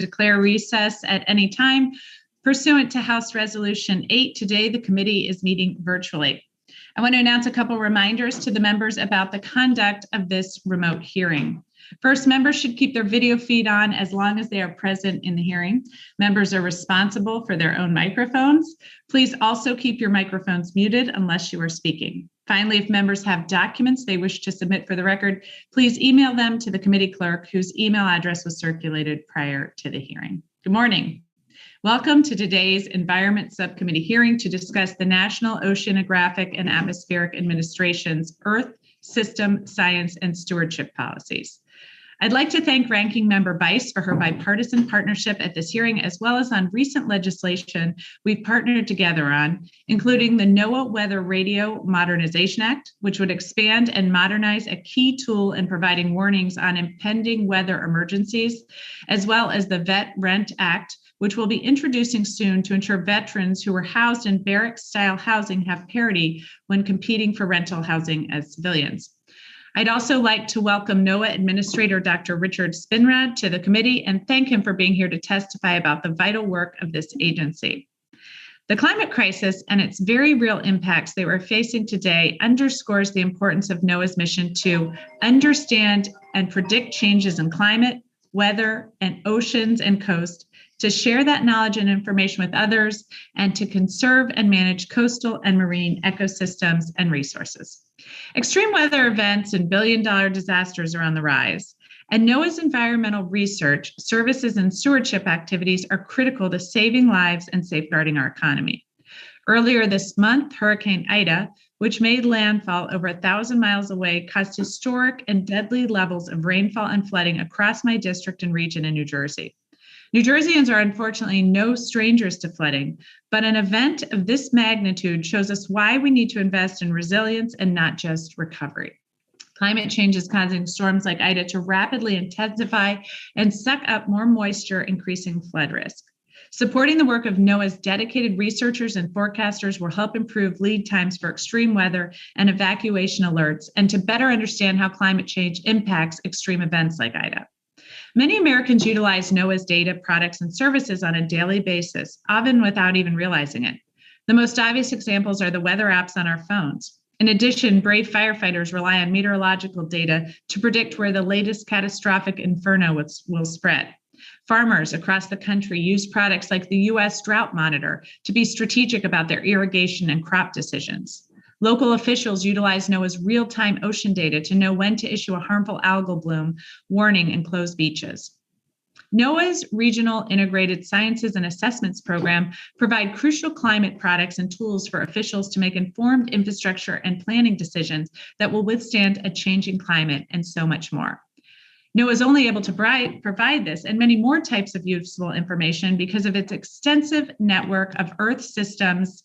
declare recess at any time pursuant to House Resolution 8. Today, the committee is meeting virtually. I want to announce a couple reminders to the members about the conduct of this remote hearing. First, members should keep their video feed on as long as they are present in the hearing. Members are responsible for their own microphones. Please also keep your microphones muted unless you are speaking. Finally, if members have documents they wish to submit for the record, please email them to the committee clerk whose email address was circulated prior to the hearing. Good morning. Welcome to today's Environment Subcommittee hearing to discuss the National Oceanographic and Atmospheric Administration's Earth System Science and Stewardship policies. I'd like to thank Ranking Member Bice for her bipartisan partnership at this hearing, as well as on recent legislation we've partnered together on, including the NOAA Weather Radio Modernization Act, which would expand and modernize a key tool in providing warnings on impending weather emergencies, as well as the Vet Rent Act, which we'll be introducing soon to ensure veterans who were housed in barrack-style housing have parity when competing for rental housing as civilians. I'd also like to welcome NOAA Administrator Dr. Richard Spinrad to the committee and thank him for being here to testify about the vital work of this agency. The climate crisis and its very real impacts that we're facing today underscores the importance of NOAA's mission to understand and predict changes in climate, weather, and oceans and coast, to share that knowledge and information with others, and to conserve and manage coastal and marine ecosystems and resources. Extreme weather events and billion-dollar disasters are on the rise, and NOAA's environmental research, services, and stewardship activities are critical to saving lives and safeguarding our economy. Earlier this month, Hurricane Ida, which made landfall over 1,000 miles away, caused historic and deadly levels of rainfall and flooding across my district and region in New Jersey. New Jerseyans are unfortunately no strangers to flooding, but an event of this magnitude shows us why we need to invest in resilience and not just recovery. Climate change is causing storms like Ida to rapidly intensify and suck up more moisture, increasing flood risk. Supporting the work of NOAA's dedicated researchers and forecasters will help improve lead times for extreme weather and evacuation alerts, and to better understand how climate change impacts extreme events like Ida. Many Americans utilize NOAA's data, products, and services on a daily basis, often without even realizing it. The most obvious examples are the weather apps on our phones. In addition, brave firefighters rely on meteorological data to predict where the latest catastrophic inferno will spread. Farmers across the country use products like the U.S. Drought Monitor to be strategic about their irrigation and crop decisions. Local officials utilize NOAA's real-time ocean data to know when to issue a harmful algal bloom warning and close beaches. NOAA's Regional Integrated Sciences and Assessments Program provide crucial climate products and tools for officials to make informed infrastructure and planning decisions that will withstand a changing climate, and so much more. NOAA is only able to provide this and many more types of useful information because of its extensive network of Earth systems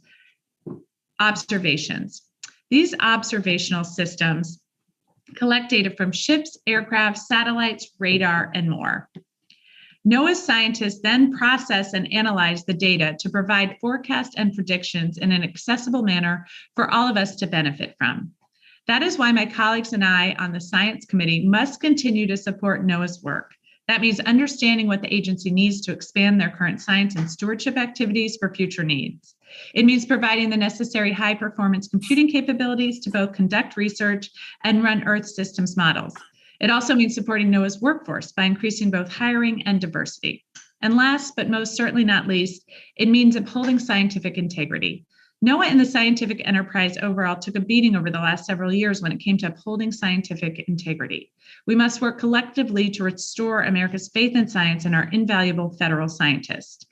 observations. These observational systems collect data from ships, aircraft, satellites, radar, and more. NOAA's scientists then process and analyze the data to provide forecasts and predictions in an accessible manner for all of us to benefit from. That is why my colleagues and I on the Science Committee must continue to support NOAA's work. That means understanding what the agency needs to expand their current science and stewardship activities for future needs. It means providing the necessary high-performance computing capabilities to both conduct research and run Earth systems models. It also means supporting NOAA's workforce by increasing both hiring and diversity. And last, but most certainly not least, it means upholding scientific integrity. NOAA and the scientific enterprise overall took a beating over the last several years when it came to upholding scientific integrity. We must work collectively to restore America's faith in science and our invaluable federal scientists.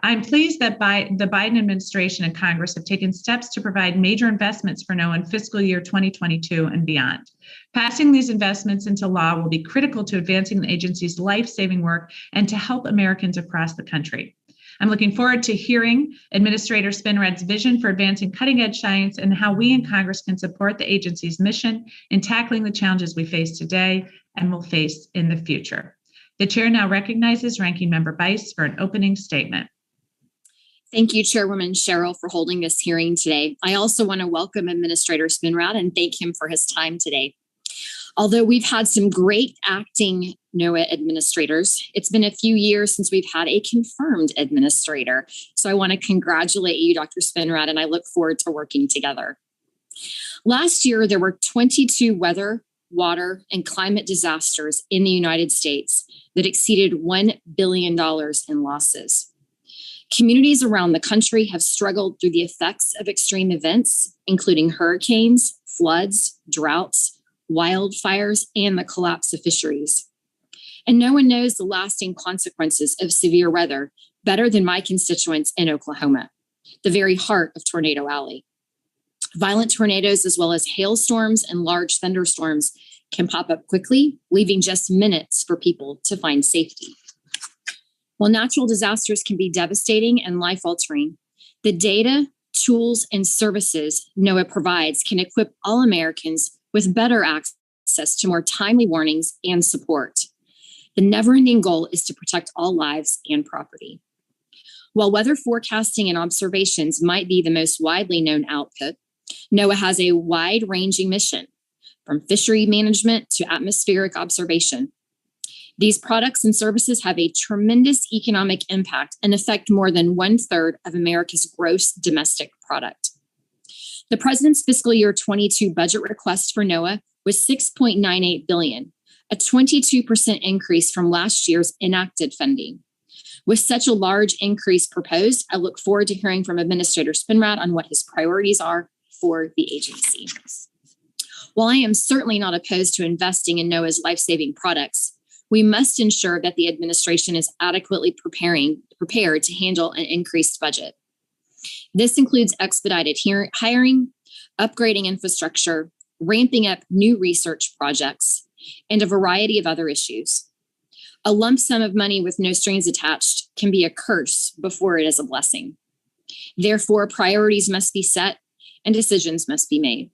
I'm pleased that the Biden administration and Congress have taken steps to provide major investments for NOAA in fiscal year 2022 and beyond. Passing these investments into law will be critical to advancing the agency's life-saving work and to help Americans across the country. I'm looking forward to hearing Administrator Spinrad's vision for advancing cutting-edge science and how we in Congress can support the agency's mission in tackling the challenges we face today and will face in the future. The chair now recognizes Ranking Member Bice for an opening statement. Thank you, Chairwoman Sherrill, for holding this hearing today. I also want to welcome Administrator Spinrad and thank him for his time today. Although we've had some great acting NOAA administrators, it's been a few years since we've had a confirmed administrator. So I want to congratulate you, Dr. Spinrad, and I look forward to working together. Last year, there were 22 weather, water, and climate disasters in the United States that exceeded $1 billion in losses. Communities around the country have struggled through the effects of extreme events, including hurricanes, floods, droughts, wildfires, and the collapse of fisheries. And no one knows the lasting consequences of severe weather better than my constituents in Oklahoma, the very heart of Tornado Alley. Violent tornadoes, as well as hailstorms and large thunderstorms, can pop up quickly, leaving just minutes for people to find safety. While natural disasters can be devastating and life-altering, the data, tools, and services NOAA provides can equip all Americans with better access to more timely warnings and support. The never-ending goal is to protect all lives and property. While weather forecasting and observations might be the most widely known output, NOAA has a wide-ranging mission, from fishery management to atmospheric observation. These products and services have a tremendous economic impact and affect more than 1/3 of America's gross domestic product. The President's fiscal year 22 budget request for NOAA was $6.98 billion, a 22% increase from last year's enacted funding. With such a large increase proposed, I look forward to hearing from Administrator Spinrad on what his priorities are for the agency. While I am certainly not opposed to investing in NOAA's life-saving products, we must ensure that the administration is adequately prepared to handle an increased budget. This includes expedited hiring, upgrading infrastructure, ramping up new research projects, and a variety of other issues. A lump sum of money with no strings attached can be a curse before it is a blessing. Therefore, priorities must be set and decisions must be made.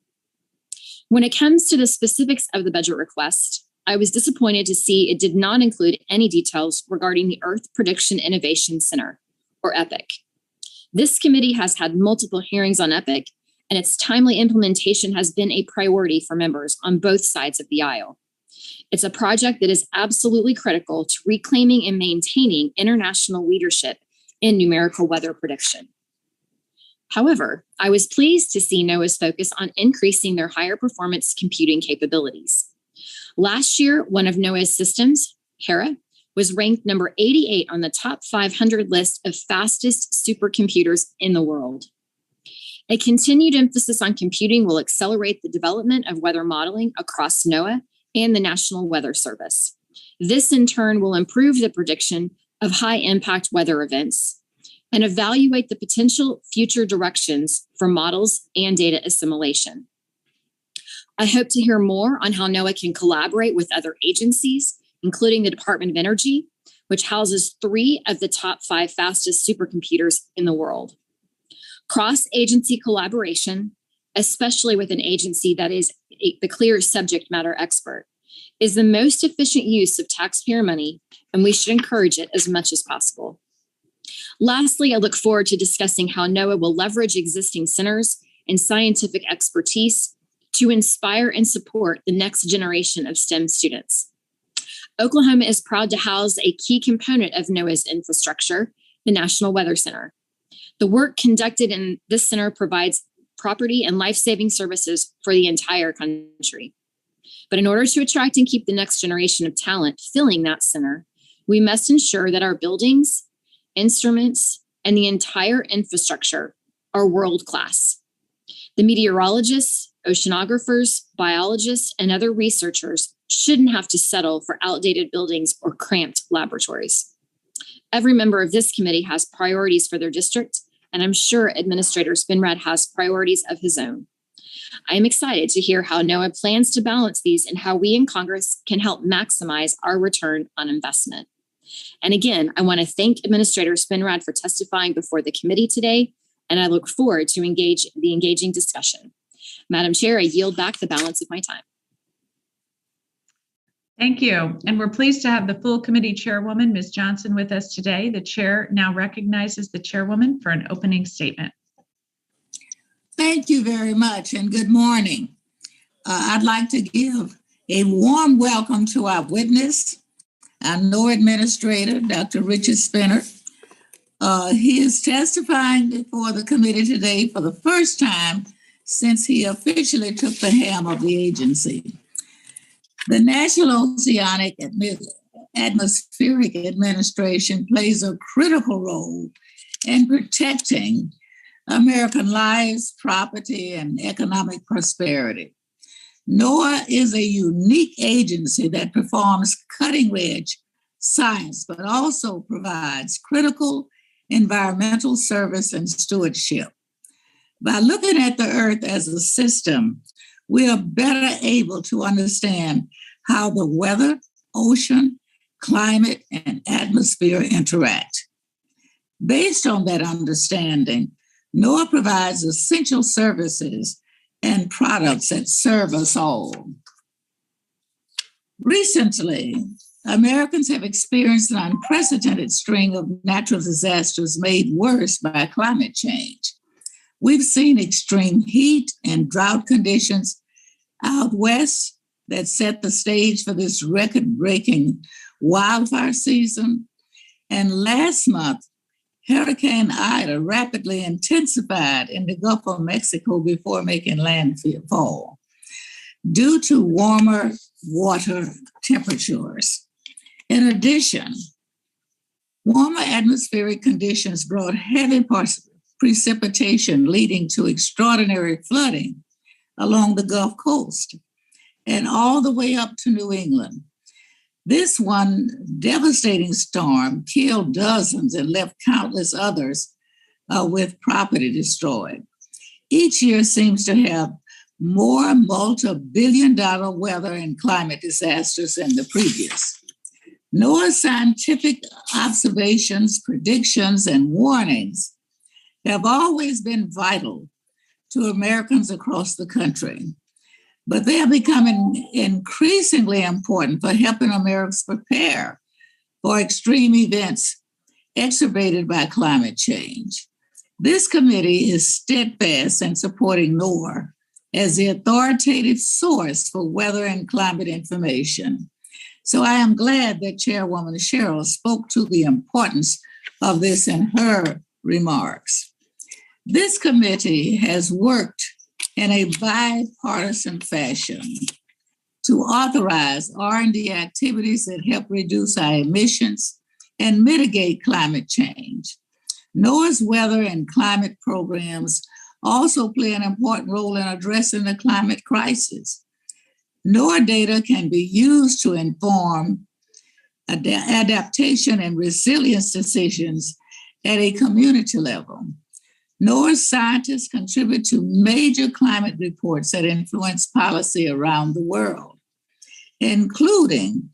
When it comes to the specifics of the budget request, I was disappointed to see it did not include any details regarding the Earth Prediction Innovation Center, or EPIC. This committee has had multiple hearings on EPIC, and its timely implementation has been a priority for members on both sides of the aisle. It's a project that is absolutely critical to reclaiming and maintaining international leadership in numerical weather prediction. However, I was pleased to see NOAA's focus on increasing their higher performance computing capabilities. Last year, one of NOAA's systems, Hera, was ranked number 88 on the top 500 list of fastest supercomputers in the world. A continued emphasis on computing will accelerate the development of weather modeling across NOAA and the National Weather Service. This, in turn, will improve the prediction of high-impact weather events and evaluate the potential future directions for models and data assimilation. I hope to hear more on how NOAA can collaborate with other agencies, including the Department of Energy, which houses 3 of the top 5 fastest supercomputers in the world. Cross-agency collaboration, especially with an agency that is the clear subject matter expert, is the most efficient use of taxpayer money, and we should encourage it as much as possible. Lastly, I look forward to discussing how NOAA will leverage existing centers and scientific expertise to inspire and support the next generation of STEM students. Oklahoma is proud to house a key component of NOAA's infrastructure, the National Weather Center. The work conducted in this center provides property and life-saving services for the entire country. But in order to attract and keep the next generation of talent filling that center, we must ensure that our buildings, instruments, and the entire infrastructure are world-class. The meteorologists, oceanographers, biologists, and other researchers shouldn't have to settle for outdated buildings or cramped laboratories. Every member of this committee has priorities for their district, and I'm sure Administrator Spinrad has priorities of his own. I am excited to hear how NOAA plans to balance these and how we in Congress can help maximize our return on investment. And again, I want to thank Administrator Spinrad for testifying before the committee today, and I look forward to the engaging discussion. Madam Chair, I yield back the balance of my time. Thank you. And we're pleased to have the full committee chairwoman, Ms. Johnson, with us today. The chair now recognizes the chairwoman for an opening statement. Thank you very much, and good morning. I'd like to give A warm welcome to our witness, our NOAA Administrator, Dr. Richard Spinrad. He is testifying before the committee today for the first time since he officially took the helm of the agency. The National Oceanic Atmospheric Administration plays a critical role in protecting American lives, property, and economic prosperity. NOAA is a unique agency that performs cutting-edge science, but also provides critical environmental service and stewardship. By looking at the Earth as a system, we are better able to understand how the weather, ocean, climate, and atmosphere interact. Based on that understanding, NOAA provides essential services and products that serve us all. Recently, Americans have experienced an unprecedented string of natural disasters made worse by climate change. We've seen extreme heat and drought conditions out west that set the stage for this record-breaking wildfire season. And last month, Hurricane Ida rapidly intensified in the Gulf of Mexico before making landfall due to warmer water temperatures. In addition, warmer atmospheric conditions brought heavy precipitation leading to extraordinary flooding along the Gulf Coast and all the way up to New England. This one devastating storm killed dozens and left countless others with property destroyed. Each year seems to have more multi-billion-dollar weather and climate disasters than the previous. NOAA's scientific observations, predictions, and warnings have always been vital to Americans across the country. But they are becoming increasingly important for helping Americans prepare for extreme events exacerbated by climate change. This committee is steadfast in supporting NOAA as the authoritative source for weather and climate information. So I am glad that Chairwoman Cheryl spoke to the importance of this in her remarks. This committee has worked in a bipartisan fashion to authorize R&D activities that help reduce our emissions and mitigate climate change. NOAA's weather and climate programs also play an important role in addressing the climate crisis. NOAA data can be used to inform adaptation and resilience decisions at a community level. NOAA's scientists contribute to major climate reports that influence policy around the world, including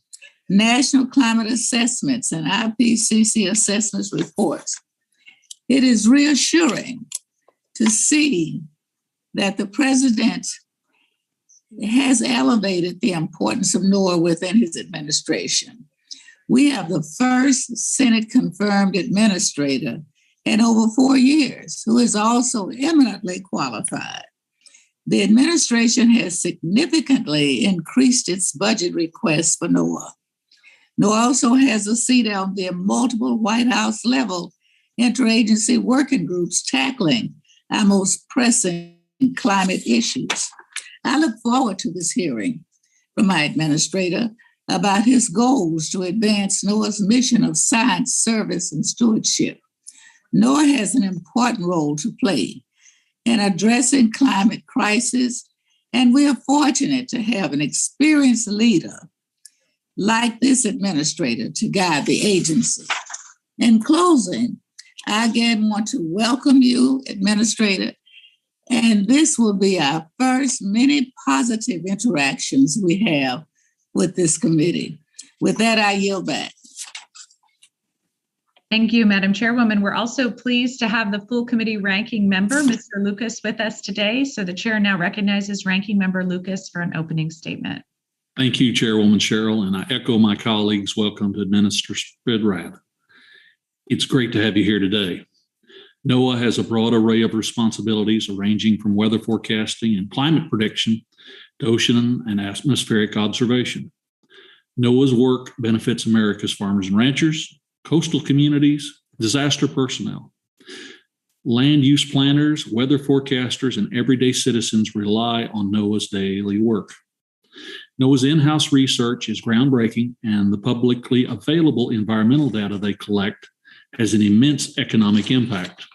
national climate assessments and IPCC assessments reports. It is reassuring to see that the president has elevated the importance of NOAA within his administration. We have the first Senate-confirmed administrator in over 4 years, who is also eminently qualified. The administration has significantly increased its budget requests for NOAA. NOAA also has a seat on the multiple White House level interagency working groups tackling our most pressing climate issues. I look forward to this hearing from my administrator about his goals to advance NOAA's mission of science, service, and stewardship. NOAA has an important role to play in addressing climate crisis, and we are fortunate to have an experienced leader like this administrator to guide the agency. In closing, I again want to welcome you, Administrator, and this will be our first many positive interactions we have with this committee. With that, I yield back. Thank you, Madam Chairwoman. We're also pleased to have the full committee ranking member, Mr. Lucas, with us today. So the chair now recognizes Ranking Member Lucas for an opening statement. Thank you, Chairwoman Cheryl, and I echo my colleagues' welcome to Administrator Spinrad. It's great to have you here today. NOAA has a broad array of responsibilities ranging from weather forecasting and climate prediction to ocean and atmospheric observation. NOAA's work benefits America's farmers and ranchers, coastal communities, disaster personnel. Land use planners, weather forecasters, and everyday citizens rely on NOAA's daily work. NOAA's in-house research is groundbreaking, and the publicly available environmental data they collect has an immense economic impact.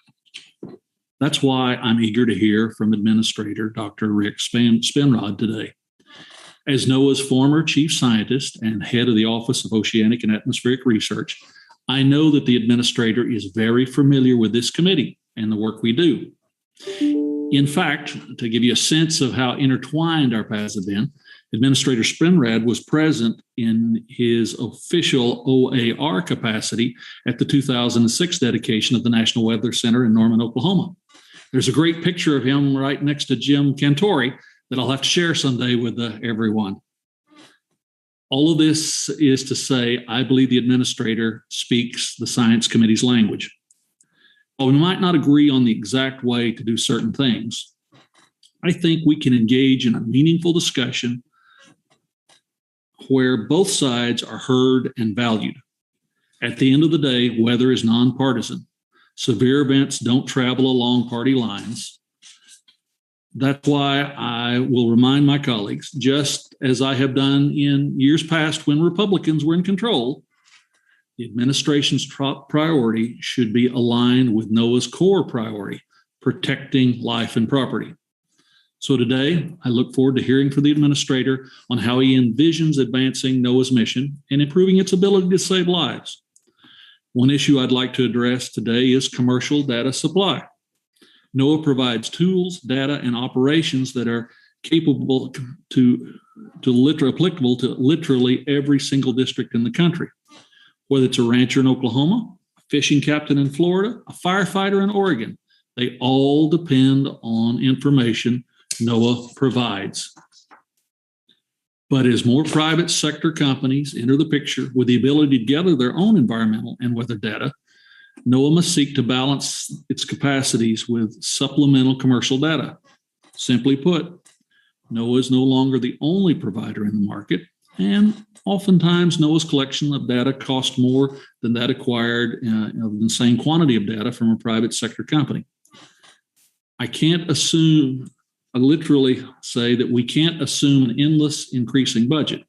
That's why I'm eager to hear from Administrator Dr. Rick Spinrad today. As NOAA's former chief scientist and head of the Office of Oceanic and Atmospheric Research, I know that the administrator is very familiar with this committee and the work we do. In fact, to give you a sense of how intertwined our paths have been, Administrator Spinrad was present in his official OAR capacity at the 2006 dedication of the National Weather Center in Norman, Oklahoma. There's a great picture of him right next to Jim Cantori that I'll have to share someday with everyone. All of this is to say, I believe the administrator speaks the science committee's language. While we might not agree on the exact way to do certain things, I think we can engage in a meaningful discussion where both sides are heard and valued. At the end of the day, weather is nonpartisan. Severe events don't travel along party lines. That's why I will remind my colleagues, just as I have done in years past when Republicans were in control, the administration's top priority should be aligned with NOAA's core priority, protecting life and property. So today, I look forward to hearing from the administrator on how he envisions advancing NOAA's mission and improving its ability to save lives. One issue I'd like to address today is commercial data supply. NOAA provides tools, data, and operations that are capable applicable to literally every single district in the country. Whether it's a rancher in Oklahoma, a fishing captain in Florida, a firefighter in Oregon, they all depend on information NOAA provides. But as more private sector companies enter the picture with the ability to gather their own environmental and weather data, NOAA must seek to balance its capacities with supplemental commercial data. Simply put, NOAA is no longer the only provider in the market, and oftentimes NOAA's collection of data costs more than that acquired of the same quantity of data from a private sector company. I literally say that we can't assume an endless increasing budget.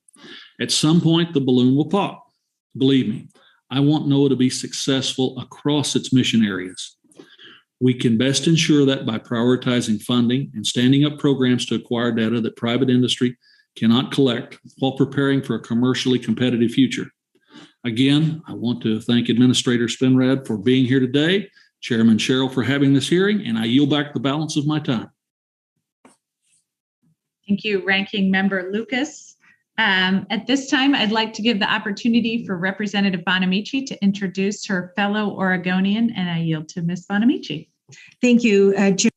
At some point, the balloon will pop. Believe me, I want NOAA to be successful across its mission areas. We can best ensure that by prioritizing funding and standing up programs to acquire data that private industry cannot collect while preparing for a commercially competitive future. Again, I want to thank Administrator Spinrad for being here today, Chairman Sherrill for having this hearing, and I yield back the balance of my time. Thank you, Ranking Member Lucas. At this time, I'd like to give the opportunity for Representative Bonamici to introduce her fellow Oregonian, and I yield to Ms. Bonamici. Thank you, Chair.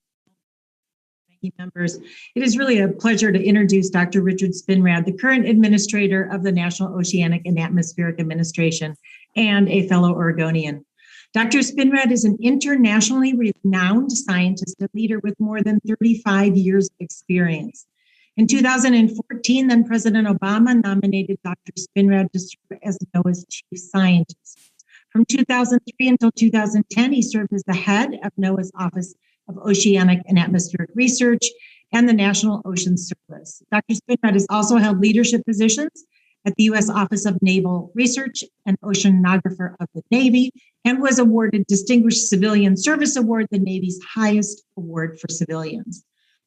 Members. It is really a pleasure to introduce Dr. Richard Spinrad, the current administrator of the National Oceanic and Atmospheric Administration and a fellow Oregonian. Dr. Spinrad is an internationally renowned scientist and leader with more than 35 years of experience. In 2014, then President Obama nominated Dr. Spinrad to serve as NOAA's chief scientist. From 2003 until 2010, he served as the head of NOAA's Office of Oceanic and Atmospheric Research and the National Ocean Service. Dr. Spinrad has also held leadership positions at the U.S. Office of Naval Research and Oceanographer of the Navy, and was awarded Distinguished Civilian Service Award, the Navy's highest award for civilians.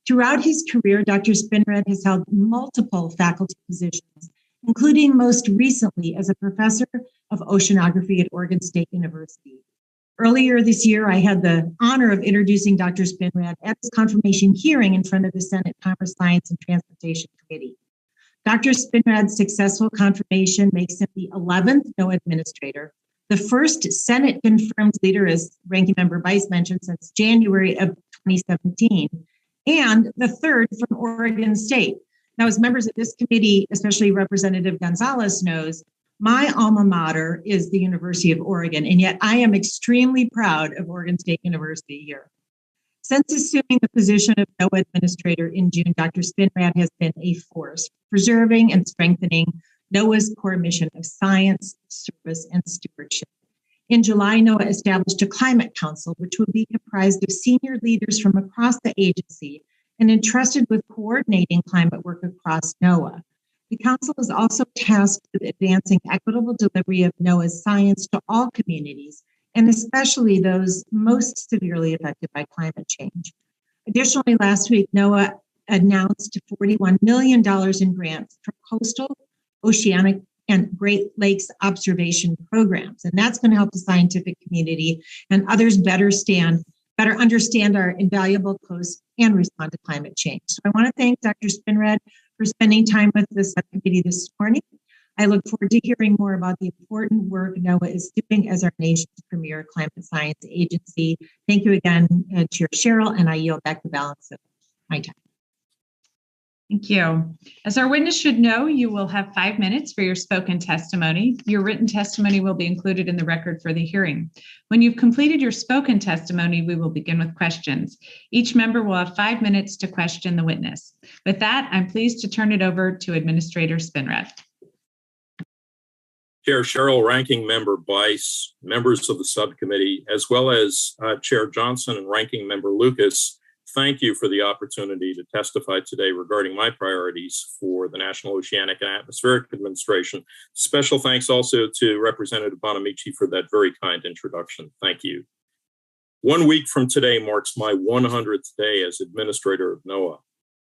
Throughout his career, Dr. Spinrad has held multiple faculty positions, including most recently as a professor of oceanography at Oregon State University. Earlier this year, I had the honor of introducing Dr. Spinrad at his confirmation hearing in front of the Senate Commerce, Science, and Transportation Committee. Dr. Spinrad's successful confirmation makes him the 11th NOAA administrator, the first Senate-confirmed leader, as Ranking Member Bice mentioned, since January of 2017, and the third from Oregon State. Now, as members of this committee, especially Representative Gonzalez knows, My alma mater is the University of Oregon, and yet I am extremely proud of Oregon State University here. Since assuming the position of NOAA Administrator in June, Dr. Spinrad has been a force preserving and strengthening NOAA's core mission of science, service, and stewardship. In July, NOAA established a climate council, which will be comprised of senior leaders from across the agency and entrusted with coordinating climate work across NOAA. The council is also tasked with advancing equitable delivery of NOAA's science to all communities, and especially those most severely affected by climate change. Additionally, last week, NOAA announced $41 million in grants for coastal, oceanic, and Great Lakes observation programs. And that's going to help the scientific community and others better understand our invaluable coast and respond to climate change. So I want to thank Dr. Spinrad for spending time with the subcommittee this morning. I look forward to hearing more about the important work NOAA is doing as our nation's premier climate science agency. Thank you again, Chair Cheryl, and I yield back the balance of my time. Thank you. As our witness should know, you will have 5 minutes for your spoken testimony. Your written testimony will be included in the record for the hearing. When you've completed your spoken testimony, we will begin with questions. Each member will have 5 minutes to question the witness. With that, I'm pleased to turn it over to Administrator Spinrad. Chair Cheryl, Ranking Member Bice, members of the subcommittee, as well as Chair Johnson and Ranking Member Lucas, thank you for the opportunity to testify today regarding my priorities for the National Oceanic and Atmospheric Administration. Special thanks also to Representative Bonamici for that very kind introduction. Thank you. 1 week from today marks my 100th day as Administrator of NOAA.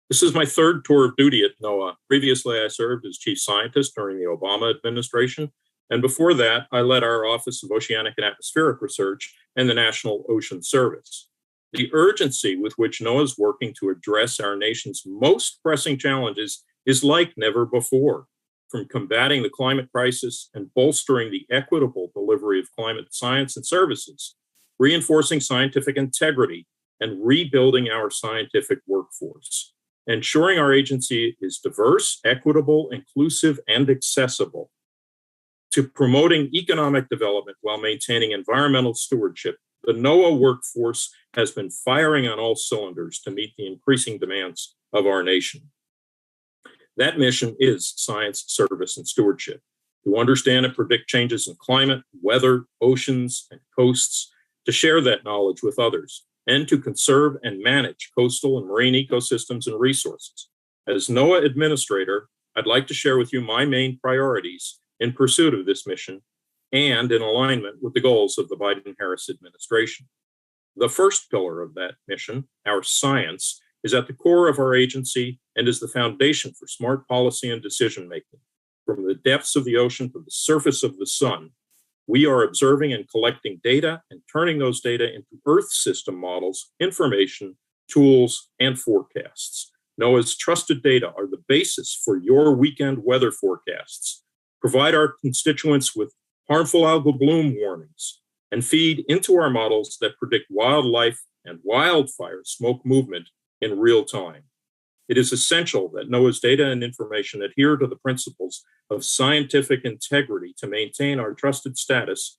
This is my third tour of duty at NOAA. Previously, I served as Chief Scientist during the Obama administration. And before that, I led our Office of Oceanic and Atmospheric Research and the National Ocean Service. The urgency with which NOAA is working to address our nation's most pressing challenges is like never before, from combating the climate crisis and bolstering the equitable delivery of climate science and services, reinforcing scientific integrity, and rebuilding our scientific workforce. Ensuring our agency is diverse, equitable, inclusive, and accessible, to promoting economic development while maintaining environmental stewardship. The NOAA workforce has been firing on all cylinders to meet the increasing demands of our nation. That mission is science, service, and stewardship. To understand and predict changes in climate, weather, oceans, and coasts, to share that knowledge with others, and to conserve and manage coastal and marine ecosystems and resources. As NOAA Administrator, I'd like to share with you my main priorities in pursuit of this mission and in alignment with the goals of the Biden-Harris administration. The first pillar of that mission, our science, is at the core of our agency and is the foundation for smart policy and decision-making. From the depths of the ocean to the surface of the sun, we are observing and collecting data and turning those data into Earth system models, information, tools, and forecasts. NOAA's trusted data are the basis for your weekend weather forecasts, provide our constituents with harmful algal bloom warnings, and feed into our models that predict wildlife and wildfire smoke movement in real time. It is essential that NOAA's data and information adhere to the principles of scientific integrity to maintain our trusted status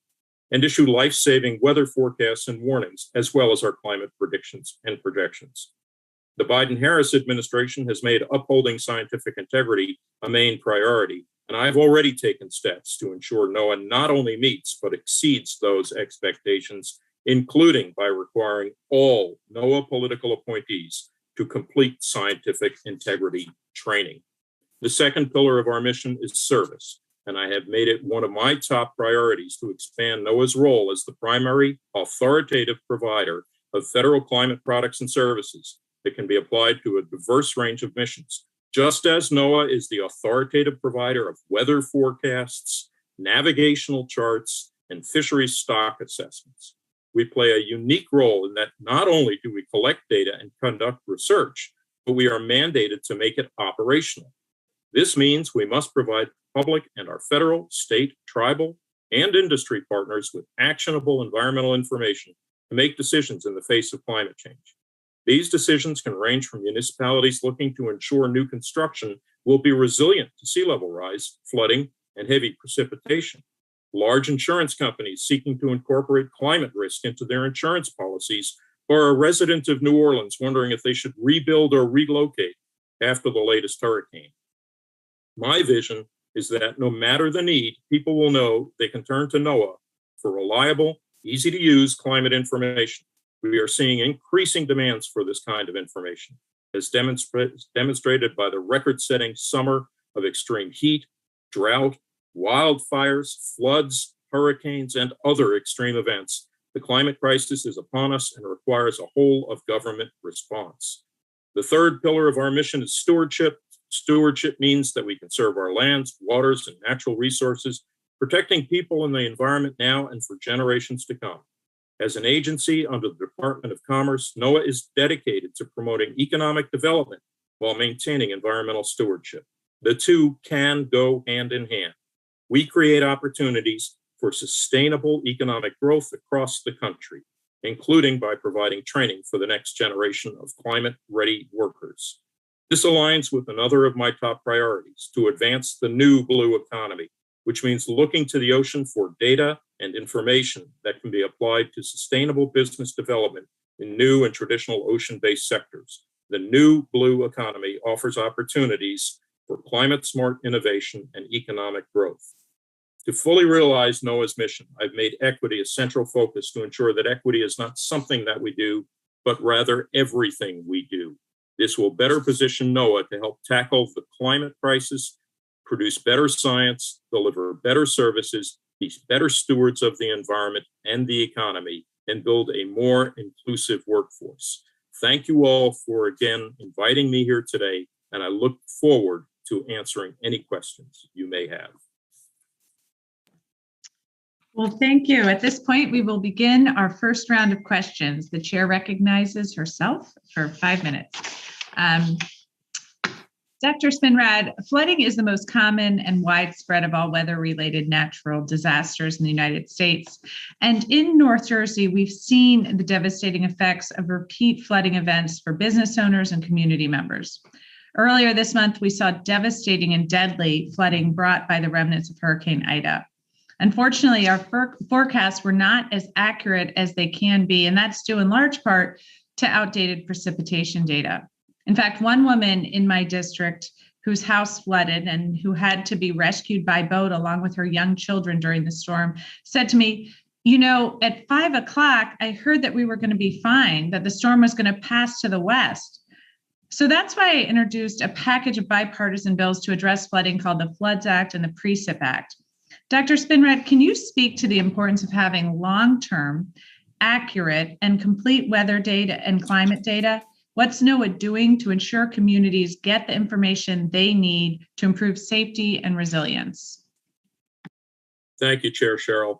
and issue life-saving weather forecasts and warnings, as well as our climate predictions and projections. The Biden-Harris administration has made upholding scientific integrity a main priority, and I've already taken steps to ensure NOAA not only meets but exceeds those expectations, including by requiring all NOAA political appointees to complete scientific integrity training. The second pillar of our mission is service, and I have made it one of my top priorities to expand NOAA's role as the primary authoritative provider of federal climate products and services that can be applied to a diverse range of missions. Just as NOAA is the authoritative provider of weather forecasts, navigational charts, and fisheries stock assessments, we play a unique role in that not only do we collect data and conduct research, but we are mandated to make it operational. This means we must provide the public and our federal, state, tribal, and industry partners with actionable environmental information to make decisions in the face of climate change. These decisions can range from municipalities looking to ensure new construction will be resilient to sea level rise, flooding, and heavy precipitation, large insurance companies seeking to incorporate climate risk into their insurance policies, or a resident of New Orleans wondering if they should rebuild or relocate after the latest hurricane. My vision is that no matter the need, people will know they can turn to Noaa for reliable, easy to use climate information. We are seeing increasing demands for this kind of information, as demonstrated by the record-setting summer of extreme heat, drought, wildfires, floods, hurricanes, and other extreme events. The climate crisis is upon us and requires a whole of government response. The third pillar of our mission is stewardship. Stewardship means that we conserve our lands, waters, and natural resources, protecting people and the environment now and for generations to come. As an agency under the Department of Commerce, Noaa is dedicated to promoting economic development while maintaining environmental stewardship. The two can go hand in hand. We create opportunities for sustainable economic growth across the country, including by providing training for the next generation of climate-ready workers. This aligns with another of my top priorities, to advance the new blue economy, which means looking to the ocean for data and information that can be applied to sustainable business development in new and traditional ocean-based sectors. The new blue economy offers opportunities for climate-smart innovation and economic growth. To fully realize Noaa's mission, I've made equity a central focus to ensure that equity is not something that we do, but rather everything we do. This will better position Noaa to help tackle the climate crisis, produce better science, deliver better services, be better stewards of the environment and the economy, and build a more inclusive workforce. Thank you all for again inviting me here today, and I look forward to answering any questions you may have. Well, thank you. At this point, we will begin our first round of questions. The chair recognizes herself for 5 minutes. Dr. Spinrad, flooding is the most common and widespread of all weather-related natural disasters in the United States. And in North Jersey, we've seen the devastating effects of repeat flooding events for business owners and community members. Earlier this month, we saw devastating and deadly flooding brought by the remnants of Hurricane Ida. Unfortunately, our forecasts were not as accurate as they can be, and that's due in large part to outdated precipitation data. In fact, one woman in my district whose house flooded and who had to be rescued by boat along with her young children during the storm said to me, you know, at 5 o'clock, I heard that we were going to be fine, that the storm was going to pass to the west. So that's why I introduced a package of bipartisan bills to address flooding called the Floods Act and the Precip Act. Dr. Spinrad, can you speak to the importance of having long-term, accurate, and complete weather data and climate data? What's Noaa doing to ensure communities get the information they need to improve safety and resilience? Thank you, Chair Cheryl.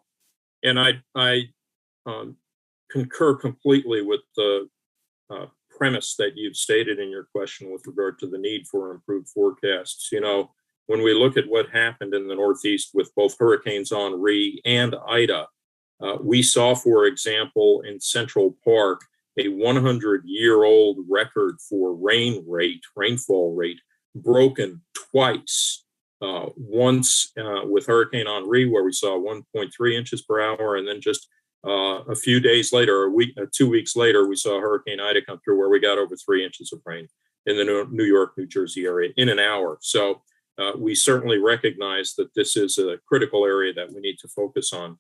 And I concur completely with the premise that you've stated in your question with regard to the need for improved forecasts. You know, when we look at what happened in the Northeast with both Hurricanes Henri and Ida, we saw, for example, in Central Park, a 100-year-old record for rainfall rate, broken twice. Once with Hurricane Henri, where we saw 1.3 inches per hour, and then just a few days later, 2 weeks later, we saw Hurricane Ida come through, where we got over 3 inches of rain in the New York, New Jersey area in an hour. So we certainly recognize that this is a critical area that we need to focus on.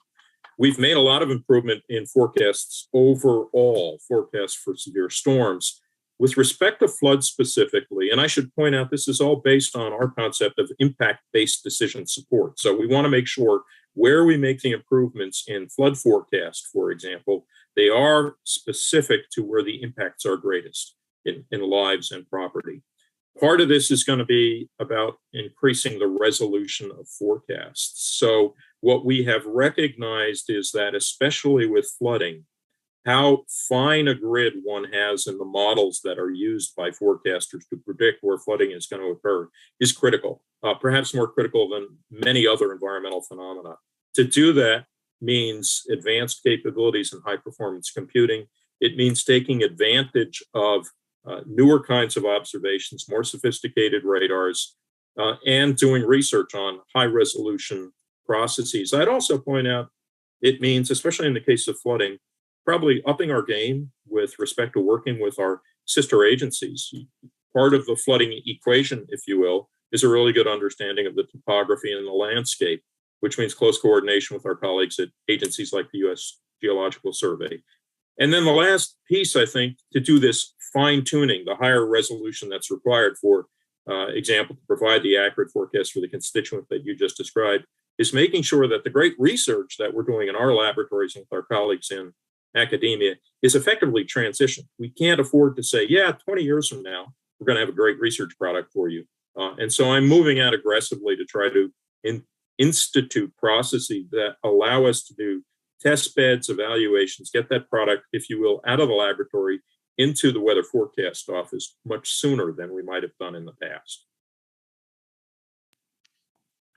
We've made a lot of improvement in forecasts overall, forecasts for severe storms. With respect to floods specifically, and I should point out this is all based on our concept of impact-based decision support. So we want to make sure where we make the improvements in flood forecast, for example, they are specific to where the impacts are greatest in lives and property. Part of this is going to be about increasing the resolution of forecasts. So what we have recognized is that, especially with flooding, how fine a grid one has in the models that are used by forecasters to predict where flooding is going to occur is critical, perhaps more critical than many other environmental phenomena. To do that means advanced capabilities in high-performance computing. It means taking advantage of newer kinds of observations, more sophisticated radars, and doing research on high-resolution processes. I'd also point out it means, especially in the case of flooding, probably upping our game with respect to working with our sister agencies. Part of the flooding equation, if you will, is a really good understanding of the topography and the landscape, which means close coordination with our colleagues at agencies like the U.S. Geological Survey. And then the last piece, I think, to do this fine-tuning, the higher resolution that's required, for example, to provide the accurate forecast for the constituent that you just described, is making sure that the great research that we're doing in our laboratories and with our colleagues in academia is effectively transitioned. We can't afford to say, yeah, 20 years from now, we're going to have a great research product for you. And so I'm moving out aggressively to try to institute processes that allow us to do test beds, evaluations, get that product, if you will, out of the laboratory into the weather forecast office much sooner than we might have done in the past.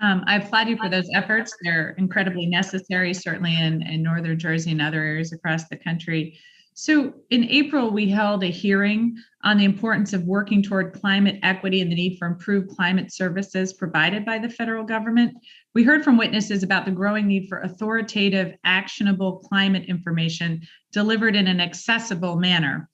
I applaud you for those efforts. They're incredibly necessary, certainly in Northern Jersey and other areas across the country. So in April, we held a hearing on the importance of working toward climate equity and the need for improved climate services provided by the federal government. We heard from witnesses about the growing need for authoritative, actionable climate information delivered in an accessible manner.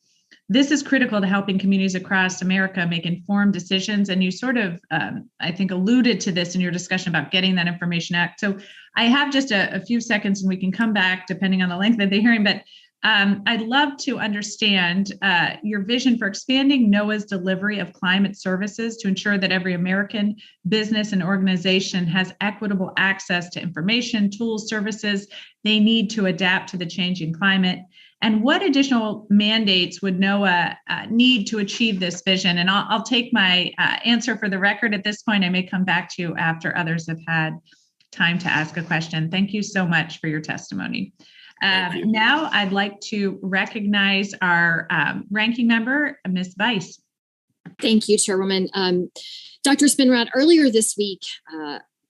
This is critical to helping communities across America make informed decisions. And you sort of, I think, alluded to this in your discussion about getting that information out. So I have just a few seconds and we can come back depending on the length of the hearing. But I'd love to understand your vision for expanding NOAA's delivery of climate services to ensure that every American business and organization has equitable access to information, tools, services they need to adapt to the changing climate. And what additional mandates would NOAA need to achieve this vision? And I'll take my answer for the record at this point. I may come back to you after others have had time to ask a question. Thank you so much for your testimony. Now I'd like to recognize our ranking member, Ms. Weiss. Thank you, Chairwoman. Dr. Spinrad, earlier this week,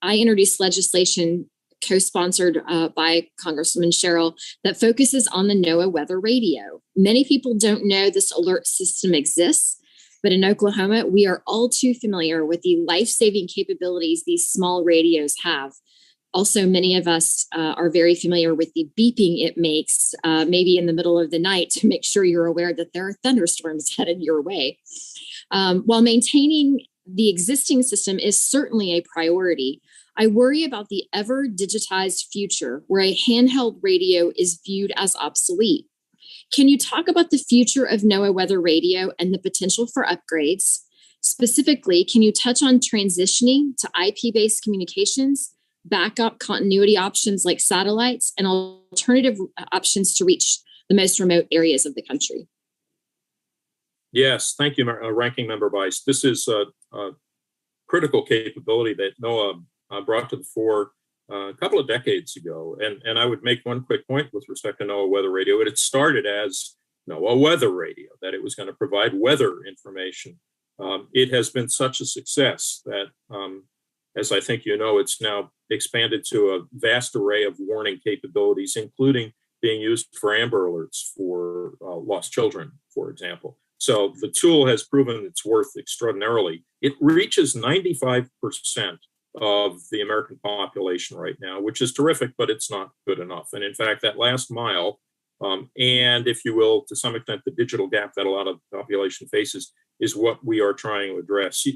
I introduced legislation co-sponsored by Congresswoman Sherrill that focuses on the NOAA weather radio. Many people don't know this alert system exists, but in Oklahoma, we are all too familiar with the life-saving capabilities these small radios have. Also, many of us are very familiar with the beeping it makes, maybe in the middle of the night, to make sure you're aware that there are thunderstorms headed your way. While maintaining the existing system is certainly a priority, I worry about the ever digitized future where a handheld radio is viewed as obsolete. Can you talk about the future of NOAA weather radio and the potential for upgrades? Specifically, can you touch on transitioning to IP-based communications, backup continuity options like satellites, and alternative options to reach the most remote areas of the country? Yes, thank you, Ranking Member Weiss. This is a critical capability that NOAA brought to the fore a couple of decades ago. And I would make one quick point with respect to NOAA weather radio. It had started as NOAA weather radio, that it was going to provide weather information. It has been such a success that, as I think you know, it's now expanded to a vast array of warning capabilities, including being used for Amber Alerts for lost children, for example. So the tool has proven its worth extraordinarily. It reaches 95% of the American population right now, which is terrific, but it's not good enough. And in fact, that last mile, and if you will, to some extent, the digital gap that a lot of the population faces is what we are trying to address.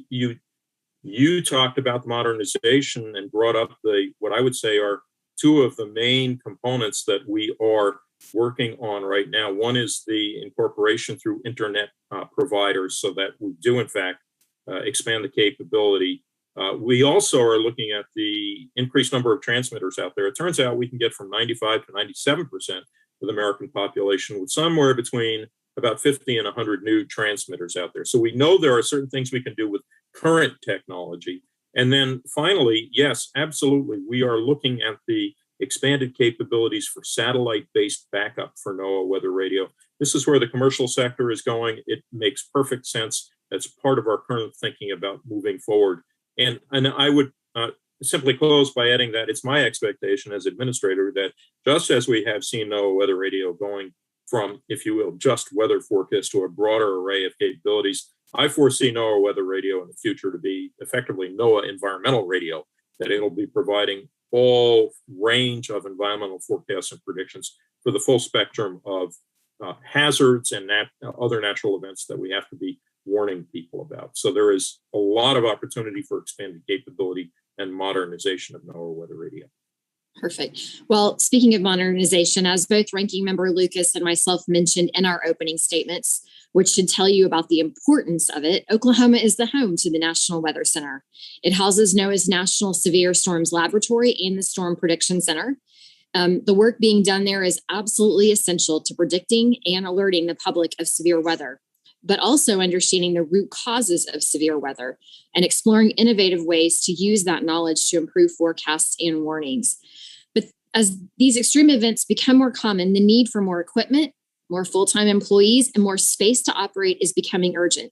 You talked about the modernization and brought up what I would say are two of the main components that we are working on right now. One is the incorporation through internet providers so that we do, in fact, expand the capability. We also are looking at the increased number of transmitters out there. It turns out we can get from 95 to 97% of the American population with somewhere between about 50 and 100 new transmitters out there. So we know there are certain things we can do with current technology. And then finally, yes, absolutely, we are looking at the expanded capabilities for satellite-based backup for NOAA weather radio. This is where the commercial sector is going. It makes perfect sense. That's part of our current thinking about moving forward. And I would simply close by adding that it's my expectation as administrator that just as we have seen NOAA weather radio going from, if you will, just weather forecast to a broader array of capabilities, I foresee NOAA Weather Radio in the future to be effectively NOAA Environmental Radio, that it'll be providing all range of environmental forecasts and predictions for the full spectrum of hazards and other natural events that we have to be warning people about. So there is a lot of opportunity for expanded capability and modernization of NOAA Weather Radio. Perfect. Well, speaking of modernization, as both Ranking Member Lucas and myself mentioned in our opening statements, which should tell you about the importance of it, Oklahoma is the home to the National Weather Center. It houses NOAA's National Severe Storms Laboratory and the Storm Prediction Center. The work being done there is absolutely essential to predicting and alerting the public of severe weather, but also understanding the root causes of severe weather and exploring innovative ways to use that knowledge to improve forecasts and warnings. But as these extreme events become more common, the need for more equipment, more full-time employees, and more space to operate is becoming urgent.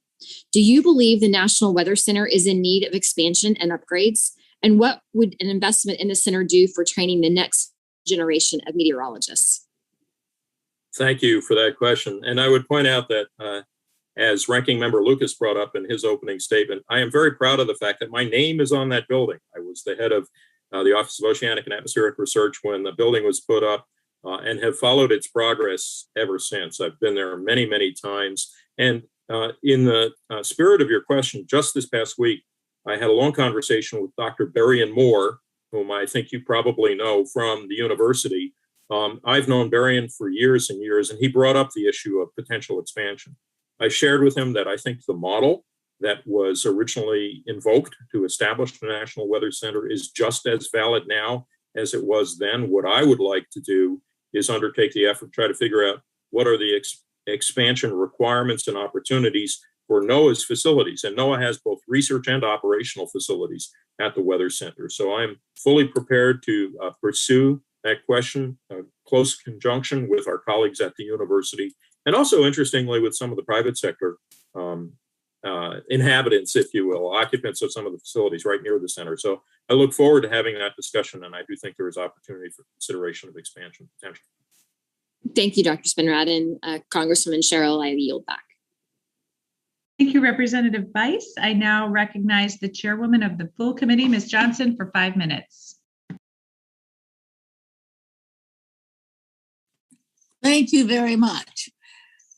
Do you believe the National Weather Center is in need of expansion and upgrades? And what would an investment in the center do for training the next generation of meteorologists? Thank you for that question. And I would point out that as Ranking Member Lucas brought up in his opening statement, I am very proud of the fact that my name is on that building. I was the head of the Office of Oceanic and Atmospheric Research when the building was put up, and have followed its progress ever since. I've been there many, many times. And in the spirit of your question, just this past week, I had a long conversation with Dr. Berrien Moore, whom I think you probably know from the university. I've known Berrien for years and years, and he brought up the issue of potential expansion. I shared with him that I think the model that was originally invoked to establish the National Weather Center is just as valid now as it was then. What I would like to do is undertake the effort, try to figure out what are the expansion requirements and opportunities for NOAA's facilities. And NOAA has both research and operational facilities at the Weather Center. So I'm fully prepared to pursue that question, close conjunction with our colleagues at the university, and also, interestingly, with some of the private sector inhabitants, if you will, occupants of some of the facilities right near the center. So I look forward to having that discussion, and I do think there is opportunity for consideration of expansion potential. Thank you, Dr. Spinrad, and Congresswoman Cheryl, I yield back. Thank you, Representative Bice. I now recognize the chairwoman of the full committee, Ms. Johnson, for 5 minutes. Thank you very much.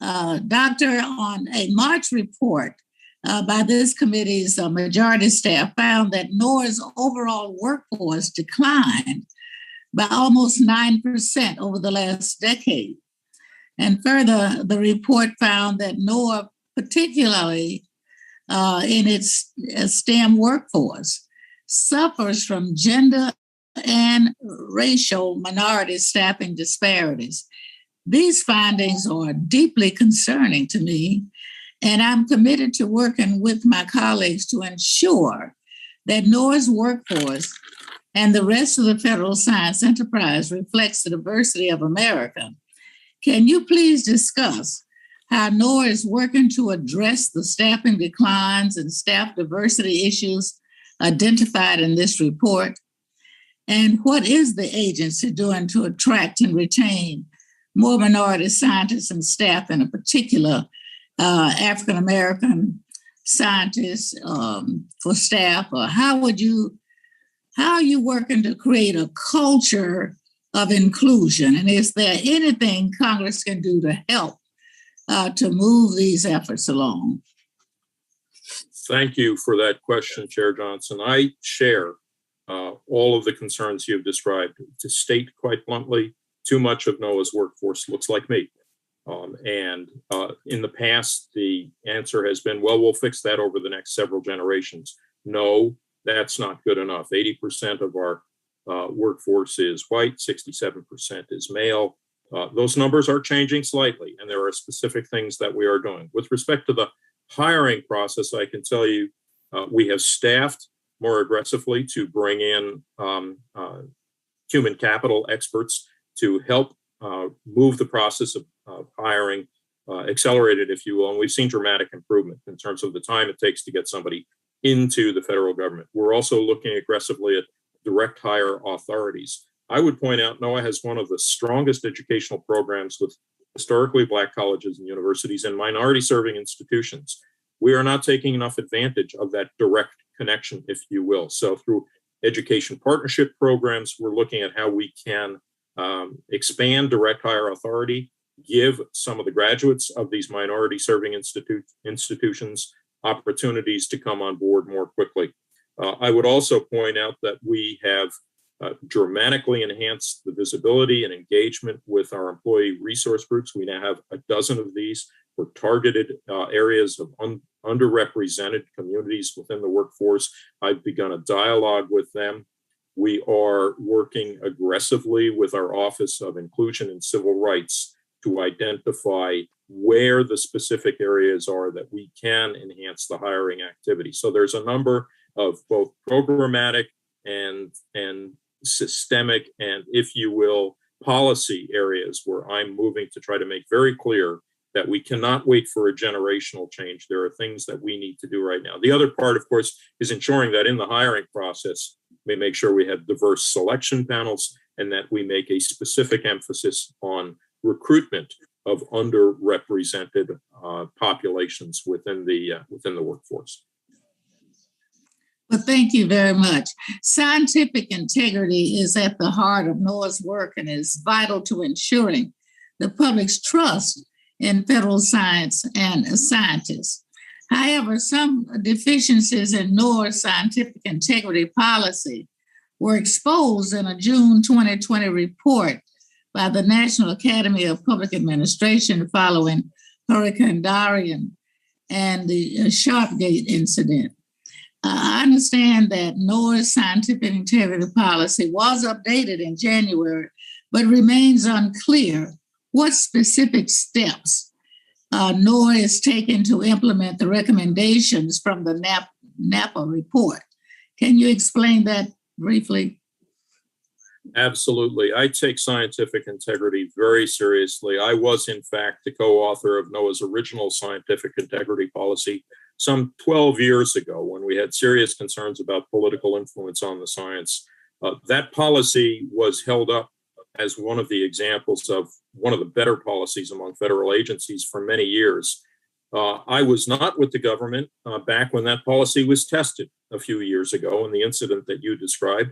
Doctor, on a March report by this committee's majority staff found that NOAA's overall workforce declined by almost 9% over the last decade. And further, the report found that NOAA, particularly in its STEM workforce, suffers from gender and racial minority staffing disparities. These findings are deeply concerning to me, and I'm committed to working with my colleagues to ensure that NOAA's workforce and the rest of the federal science enterprise reflects the diversity of America. Can you please discuss how NOAA is working to address the staffing declines and staff diversity issues identified in this report? And what is the agency doing to attract and retain more minority scientists and staff, in a particular African-American scientists for staff? Or how are you working to create a culture of inclusion? And is there anything Congress can do to help to move these efforts along? Thank you for that question, Chair Johnson. I share all of the concerns you've described. To state quite bluntly, too much of NOAA's workforce looks like me. In the past, the answer has been, well, we'll fix that over the next several generations. No, that's not good enough. 80% of our workforce is white, 67% is male. Those numbers are changing slightly, and there are specific things that we are doing. With respect to the hiring process, I can tell you we have staffed more aggressively to bring in human capital experts to help move the process of hiring accelerated, if you will. And we've seen dramatic improvement in terms of the time it takes to get somebody into the federal government. We're also looking aggressively at direct hire authorities. I would point out NOAA has one of the strongest educational programs with historically Black colleges and universities and minority serving institutions. we are not taking enough advantage of that direct connection, if you will. So through education partnership programs, we're looking at how we can expand direct hire authority, give some of the graduates of these minority serving institutions opportunities to come on board more quickly. I would also point out that we have dramatically enhanced the visibility and engagement with our employee resource groups. We now have a dozen of these for targeted areas of underrepresented communities within the workforce. I've begun a dialogue with them. We are working aggressively with our Office of Inclusion and Civil Rights to identify where the specific areas are that we can enhance the hiring activity. So there's a number of both programmatic and systemic and, if you will, policy areas where I'm moving to try to make very clear that we cannot wait for a generational change. There are things that we need to do right now. The other part, of course, is ensuring that in the hiring process, we make sure we have diverse selection panels and that we make a specific emphasis on recruitment of underrepresented populations within the workforce. Well, thank you very much. Scientific integrity is at the heart of Noaa's work and is vital to ensuring the public's trust in federal science and scientists. However, some deficiencies in Noaa's scientific integrity policy were exposed in a June 2020 report by the National Academy of Public Administration following Hurricane Dorian and the Sharpgate incident. I understand that Noaa's scientific integrity policy was updated in January, but remains unclear what specific steps Noaa is taking to implement the recommendations from the NAPA report. Can you explain that briefly? Absolutely. I take scientific integrity very seriously. I was, in fact, the co-author of Noaa's original scientific integrity policy some 12 years ago when we had serious concerns about political influence on the science. That policy was held up as one of the examples of one of the better policies among federal agencies for many years. I was not with the government back when that policy was tested a few years ago in the incident that you described,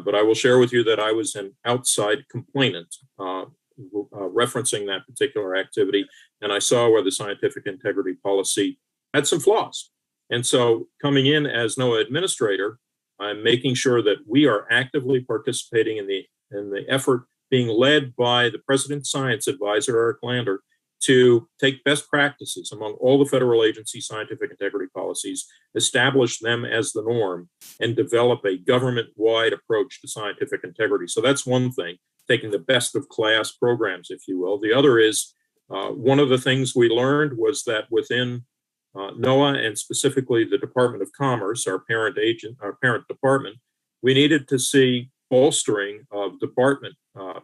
but I will share with you that I was an outside complainant referencing that particular activity, and I saw where the scientific integrity policy had some flaws. And so coming in as Noaa administrator, I'm making sure that we are actively participating in the effort being led by the President's Science Advisor, Eric Lander, to take best practices among all the federal agency scientific integrity policies, establish them as the norm, and develop a government-wide approach to scientific integrity. So that's one thing, taking the best of class programs, if you will. The other is one of the things we learned was that within Noaa and specifically the Department of Commerce, our parent department, we needed to see bolstering of department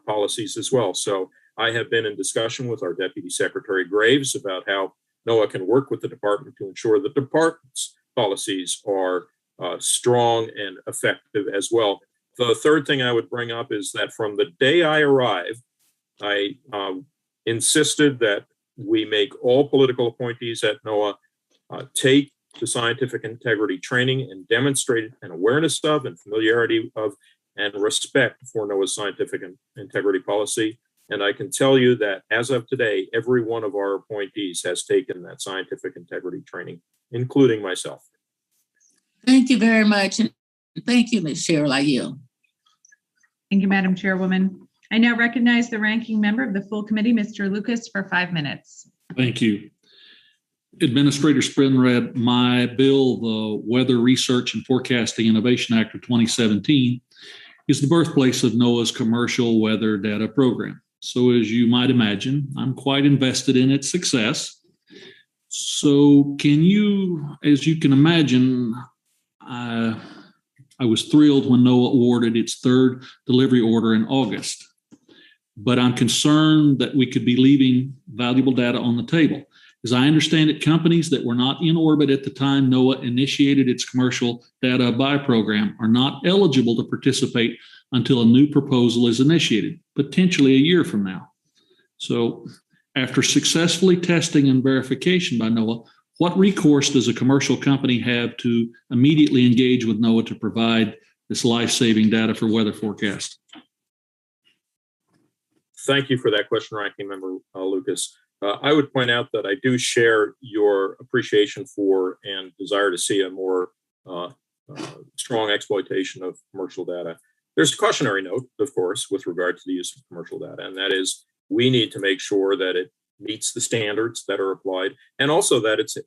policies as well. So I have been in discussion with our Deputy Secretary Graves about how Noaa can work with the department to ensure the department's policies are strong and effective as well. The third thing I would bring up is that from the day I arrived, I insisted that we make all political appointees at Noaa take the scientific integrity training and demonstrate an awareness of and familiarity of and respect for Noaa's scientific integrity policy. And I can tell you that as of today, every one of our appointees has taken that scientific integrity training, including myself. Thank you very much. And thank you, Ms. Cheryl. I yield. Thank you, Madam Chairwoman. I now recognize the ranking member of the full committee, Mr. Lucas, for 5 minutes. Thank you. Administrator Spinrad, my bill, the Weather Research and Forecasting Innovation Act of 2017, is the birthplace of Noaa's commercial weather data program. So as you might imagine, I'm quite invested in its success. So can you, as you can imagine, I was thrilled when Noaa awarded its third delivery order in August, but I'm concerned that we could be leaving valuable data on the table. As I understand it, companies that were not in orbit at the time Noaa initiated its commercial data buy program are not eligible to participate until a new proposal is initiated, potentially a year from now. So after successfully testing and verification by Noaa, What recourse does a commercial company have to immediately engage with NOAA to provide this life-saving data for weather forecast? Thank you for that question, Ranking Member Lucas. I would point out that I do share your appreciation for and desire to see a more strong exploitation of commercial data. There's a cautionary note, of course, with regard to the use of commercial data, and that is we need to make sure that it meets the standards that are applied and also that it's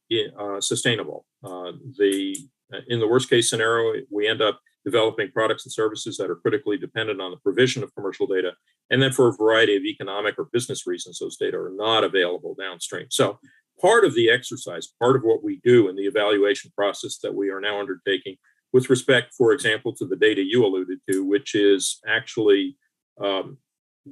sustainable. In the worst case scenario, we end up developing products and services that are critically dependent on the provision of commercial data. And then for a variety of economic or business reasons, those data are not available downstream. So part of the exercise, part of what we do in the evaluation process that we are now undertaking with respect, for example, to the data you alluded to, which is actually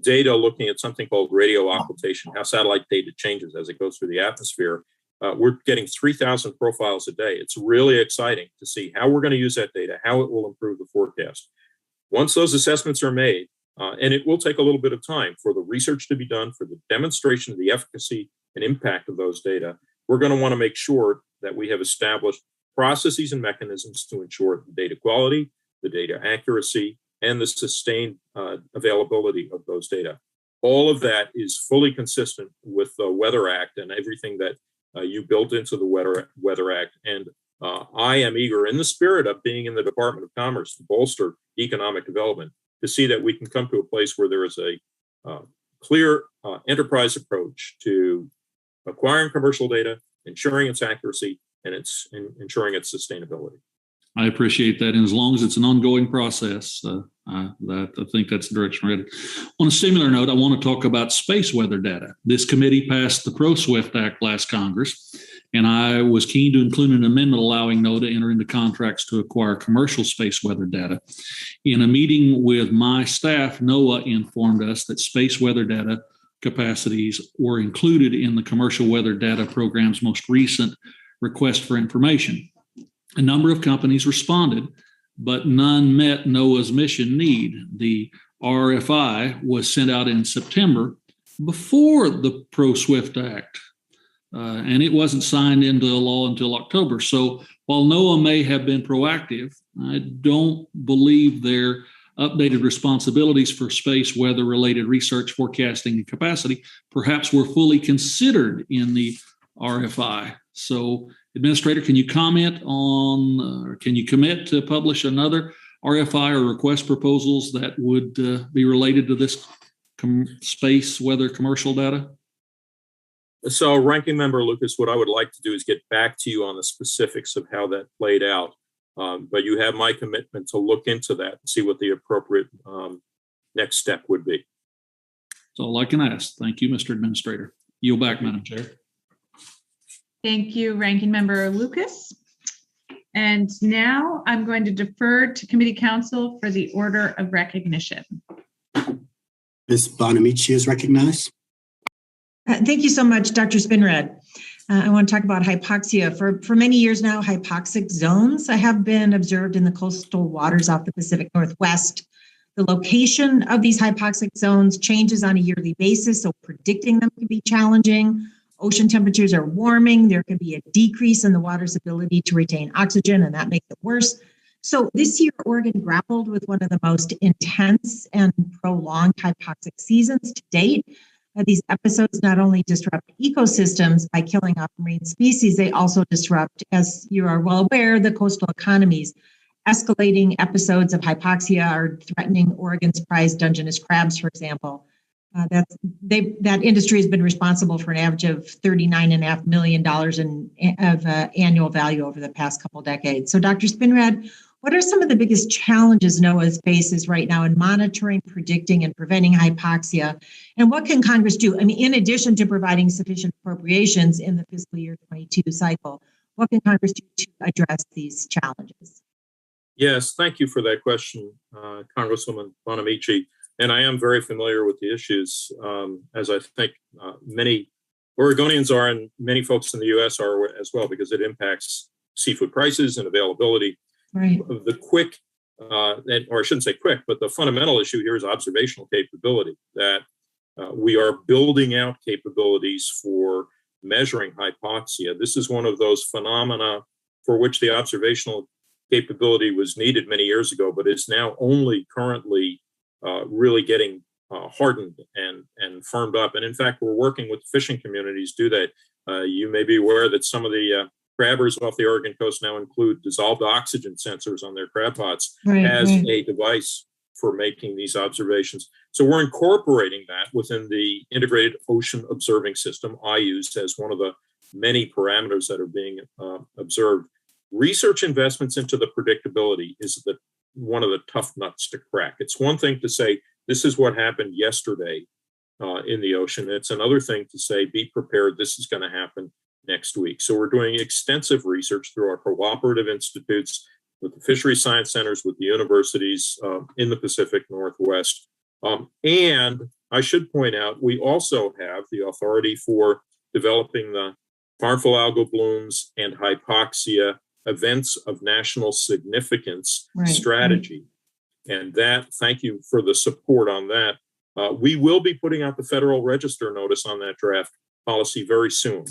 data looking at something called radio occultation, how satellite data changes as it goes through the atmosphere. We're getting 3,000 profiles a day. It's really exciting to see how we're going to use that data, how it will improve the forecast. Once those assessments are made, and it will take a little bit of time for the research to be done, for the demonstration of the efficacy and impact of those data, we're going to want to make sure that we have established processes and mechanisms to ensure the data quality, the data accuracy, and the sustained availability of those data. All of that is fully consistent with the Weather Act and everything that you built into the Weather Act. And I am eager, in the spirit of being in the Department of Commerce, to bolster economic development, to see that we can come to a place where there is a clear enterprise approach to acquiring commercial data, ensuring its accuracy, and ensuring its sustainability. I appreciate that. And as long as it's an ongoing process, I think that's the direction we're headed. On a similar note, I want to talk about space weather data. This committee passed the Pro-SWIFT Act last Congress, and I was keen to include an amendment allowing NOAA to enter into contracts to acquire commercial space weather data. In a meeting with my staff, NOAA informed us that space weather data capacities were included in the commercial weather data program's most recent request for information. A number of companies responded, but none met NOAA's mission need. The RFI was sent out in September before the Pro-SWIFT Act, and it wasn't signed into law until October. So while NOAA may have been proactive, I don't believe their updated responsibilities for space weather-related research, forecasting, and capacity perhaps were fully considered in the RFI. So, Administrator, can you comment on, or can you commit to publish another RFI or request proposals that would be related to this space weather commercial data? So, Ranking Member Lucas, what I would like to do is get back to you on the specifics of how that played out. But you have my commitment to look into that and see what the appropriate next step would be. That's all I can ask. Thank you, Mr. Administrator. Yield back, Madam Chair. Thank you, Ranking Member Lucas. And now I'm going to defer to Committee Counsel for the order of recognition. Ms. Bonamici is recognized. Thank you so much, Dr. Spinrad. I want to talk about hypoxia. For many years now, hypoxic zones have been observed in the coastal waters off the Pacific Northwest. The location of these hypoxic zones changes on a yearly basis, so predicting them can be challenging. Ocean temperatures are warming. There can be a decrease in the water's ability to retain oxygen, and that makes it worse. So this year, Oregon grappled with one of the most intense and prolonged hypoxic seasons to date. These episodes not only disrupt ecosystems by killing off marine species, they also disrupt, as you are well aware, the coastal economies. Escalating episodes of hypoxia are threatening Oregon's prized Dungeness crabs, for example. That industry has been responsible for an average of $39.5 million of annual value over the past couple decades. So, Dr. Spinrad, what are some of the biggest challenges NOAA faces right now in monitoring, predicting, and preventing hypoxia? And what can Congress do? I mean, in addition to providing sufficient appropriations in the fiscal year 22 cycle, what can Congress do to address these challenges? Yes, thank you for that question, Congresswoman Bonamici. And I am very familiar with the issues, as I think many Oregonians are and many folks in the U.S. are as well, because it impacts seafood prices and availability. Right. The quick, or I shouldn't say quick, but the fundamental issue here is observational capability, that we are building out capabilities for measuring hypoxia. This is one of those phenomena for which the observational capability was needed many years ago, but is now only currently really getting hardened and firmed up. And in fact, we're working with fishing communities to do that. You may be aware that some of the crabbers off the Oregon coast now include dissolved oxygen sensors on their crab pots as a device for making these observations. So we're incorporating that within the integrated ocean observing system I use as one of the many parameters that are being observed. Research investments into the predictability is one of the tough nuts to crack. It's one thing to say, this is what happened yesterday in the ocean. It's another thing to say, be prepared, this is going to happen next week. So we're doing extensive research through our cooperative institutes, with the fisheries science centers, with the universities in the Pacific Northwest. And I should point out, we also have the authority for developing the harmful algal blooms and hypoxia events of national significance strategy. And that, thank you for the support on that. We will be putting out the Federal Register notice on that draft policy very soon.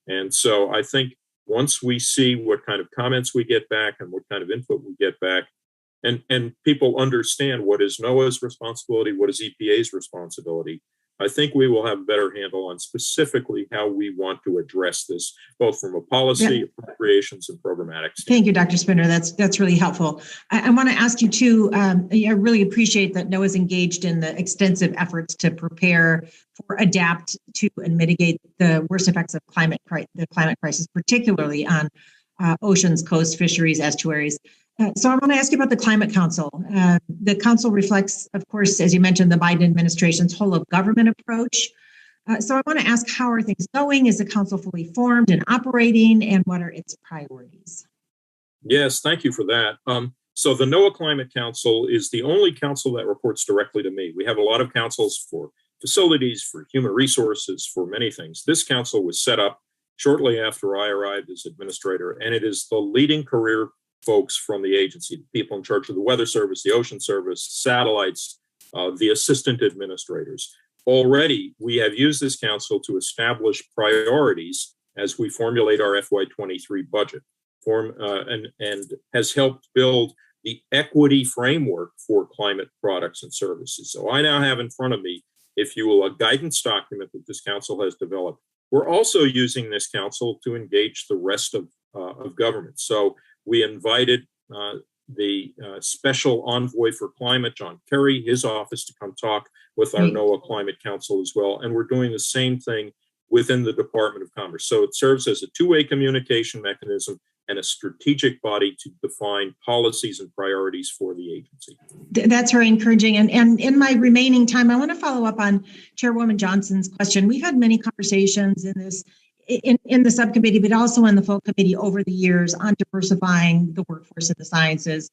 And so I think once we see what kind of comments we get back and what kind of input we get back, and people understand what is NOAA's responsibility, what is EPA's responsibility, I think we will have a better handle on specifically how we want to address this, both from a policy, appropriations, and programmatic standpoint. Thank you, Dr. Spinner. That's really helpful. I want to ask you too, I really appreciate that NOAA is engaged in the extensive efforts to prepare for, adapt to, and mitigate the worst effects of the climate crisis, particularly on oceans, coast, fisheries, estuaries. So I want to ask you about the Climate Council. The council reflects, of course, as you mentioned, the Biden administration's whole of government approach. So I want to ask, how are things going? Is the council fully formed and operating, and what are its priorities? Yes, thank you for that. So the NOAA Climate Council is the only council that reports directly to me. We have a lot of councils for facilities, for human resources, for many things. This council was set up shortly after I arrived as administrator, and it is the leading career folks from the agency, the people in charge of the Weather Service, the Ocean Service, satellites, the assistant administrators. Already, we have used this council to establish priorities as we formulate our FY23 budget, and has helped build the equity framework for climate products and services. So I now have in front of me, if you will, a guidance document that this council has developed. We're also using this council to engage the rest of government. So we invited the special envoy for climate, John Kerry, his office, to come talk with our NOAA Climate Council as well. And we're doing the same thing within the Department of Commerce. So it serves as a two-way communication mechanism and a strategic body to define policies and priorities for the agency. That's very encouraging. And in my remaining time, I want to follow up on Chairwoman Johnson's question. We've had many conversations in this in the subcommittee, but also in the full committee over the years on diversifying the workforce in the sciences.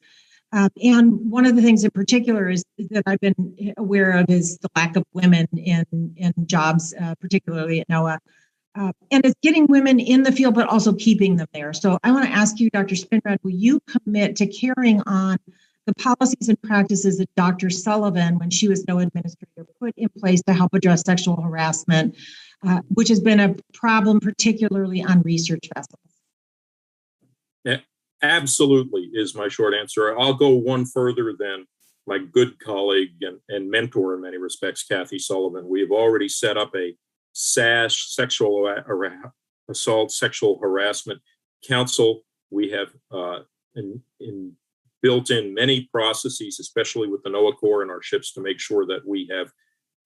And one of the things in particular is that I've been aware of is the lack of women in jobs, particularly at NOAA. And it's getting women in the field, but also keeping them there. So I want to ask you, Dr. Spinrad, will you commit to carrying on the policies and practices that Dr. Sullivan, when she was NOAA administrator, put in place to help address sexual harassment, which has been a problem, particularly on research vessels? Yeah, absolutely is my short answer. I'll go one further than my good colleague and mentor in many respects, Kathy Sullivan. We have already set up a SASH, sexual assault, sexual harassment council. We have built in many processes, especially with the NOAA Corps and our ships, to make sure that we have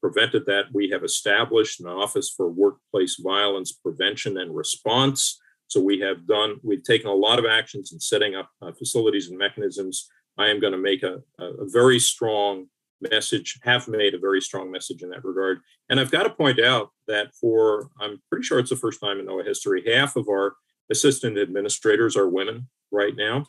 prevented that. We have established an Office for Workplace Violence Prevention and Response. So we've taken a lot of actions in setting up facilities and mechanisms. I am going to make a very strong message, have made a very strong message in that regard. And I've got to point out that I'm pretty sure it's the first time in NOAA history, half of our assistant administrators are women right now.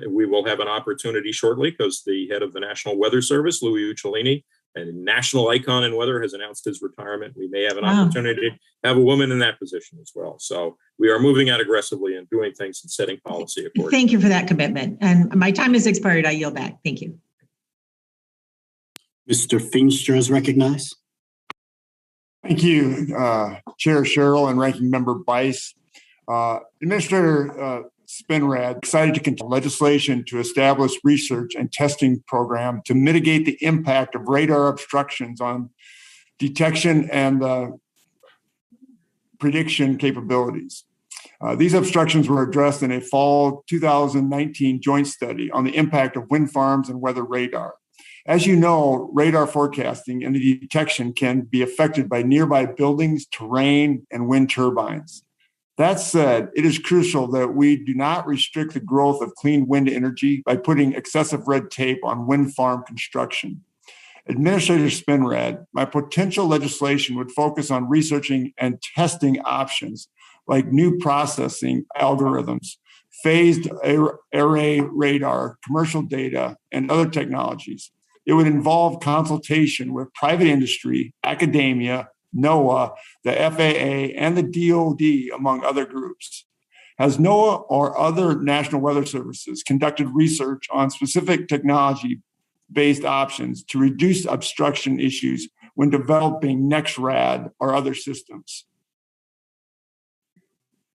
We will have an opportunity shortly because the head of the National Weather Service, Louis Uccellini, a national icon in weather, has announced his retirement. We may have an opportunity to have a woman in that position as well. So we are moving out aggressively and doing things and setting policy accordingly. Thank you for that commitment. And my time has expired. I yield back. Thank you. Mr. Feenstra is recognized. Thank you, Chair Sherrill and Ranking Member Bice. Administrator Spinrad, excited to continue legislation to establish research and testing program to mitigate the impact of radar obstructions on detection and prediction capabilities. These obstructions were addressed in a fall 2019 joint study on the impact of wind farms and weather radar. As you know, radar forecasting and the detection can be affected by nearby buildings, terrain, and wind turbines. That said, it is crucial that we do not restrict the growth of clean wind energy by putting excessive red tape on wind farm construction. Administrator Spinrad, my potential legislation would focus on researching and testing options like new processing algorithms, phased array radar, commercial data, and other technologies. It would involve consultation with private industry, academia, Noaa, the FAA, and the DoD, among other groups. Has Noaa or other national weather services conducted research on specific technology-based options to reduce obstruction issues when developing NEXRAD or other systems?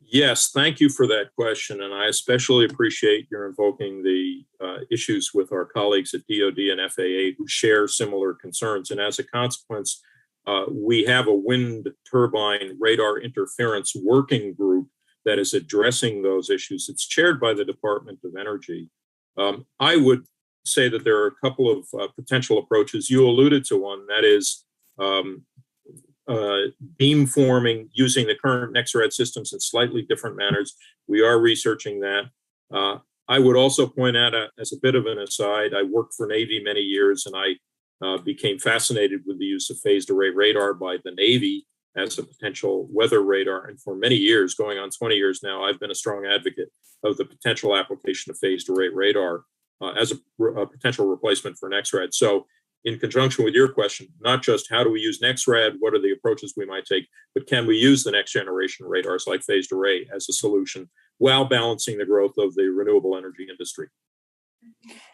Yes, thank you for that question. And I especially appreciate your invoking the issues with our colleagues at DoD and FAA who share similar concerns. And as a consequence, we have a wind turbine radar interference working group that is addressing those issues. It's chaired by the Department of Energy. I would say that there are a couple of potential approaches. You alluded to one, that is beam forming using the current NEXRAD systems in slightly different manners. We are researching that. I would also point out, as a bit of an aside, I worked for Navy many years, and I became fascinated with the use of phased array radar by the Navy as a potential weather radar. And for many years, going on 20 years now, I've been a strong advocate of the potential application of phased array radar as a potential replacement for NEXRAD. So in conjunction with your question, not just how do we use NEXRAD, what are the approaches we might take, but can we use the next generation radars like phased array as a solution while balancing the growth of the renewable energy industry?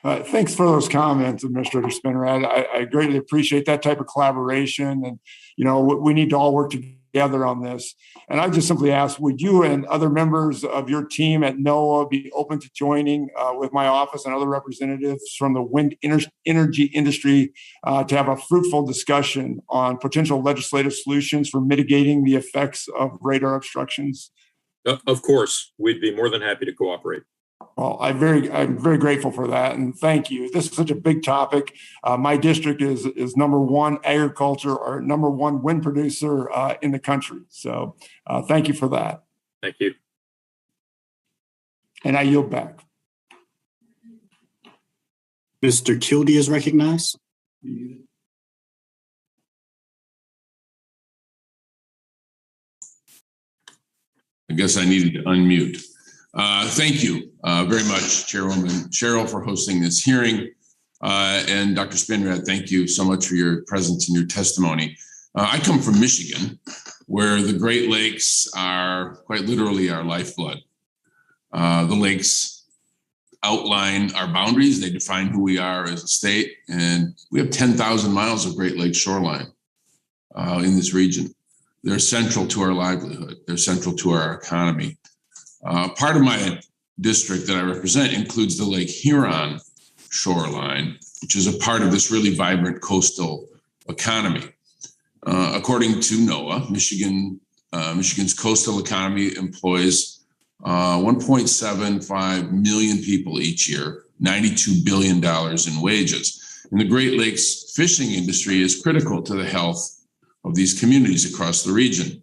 Thanks for those comments, Administrator Spinrad. I greatly appreciate that type of collaboration. And, you know, we need to all work together on this. And I just simply ask, would you and other members of your team at Noaa be open to joining with my office and other representatives from the wind energy industry to have a fruitful discussion on potential legislative solutions for mitigating the effects of radar obstructions? Of course, we'd be more than happy to cooperate. Well, I'm very grateful for that, and thank you. This is such a big topic. My district is number one agriculture or number one wind producer in the country. So thank you for that. Thank you. And I yield back. Mr. Kildee is recognized. I guess I needed to unmute. Thank you very much, Chairwoman Sherrill, for hosting this hearing. And Dr. Spinrad, thank you so much for your presence and your testimony. I come from Michigan, where the Great Lakes are quite literally our lifeblood. The lakes outline our boundaries. They define who we are as a state. And we have 10,000 miles of Great Lakes shoreline in this region. They're central to our livelihood. They're central to our economy. Part of my district that I represent includes the Lake Huron shoreline, which is a part of this really vibrant coastal economy. According to Noaa, Michigan's coastal economy employs 1.75 million people each year, $92 billion in wages. And the Great Lakes fishing industry is critical to the health of these communities across the region.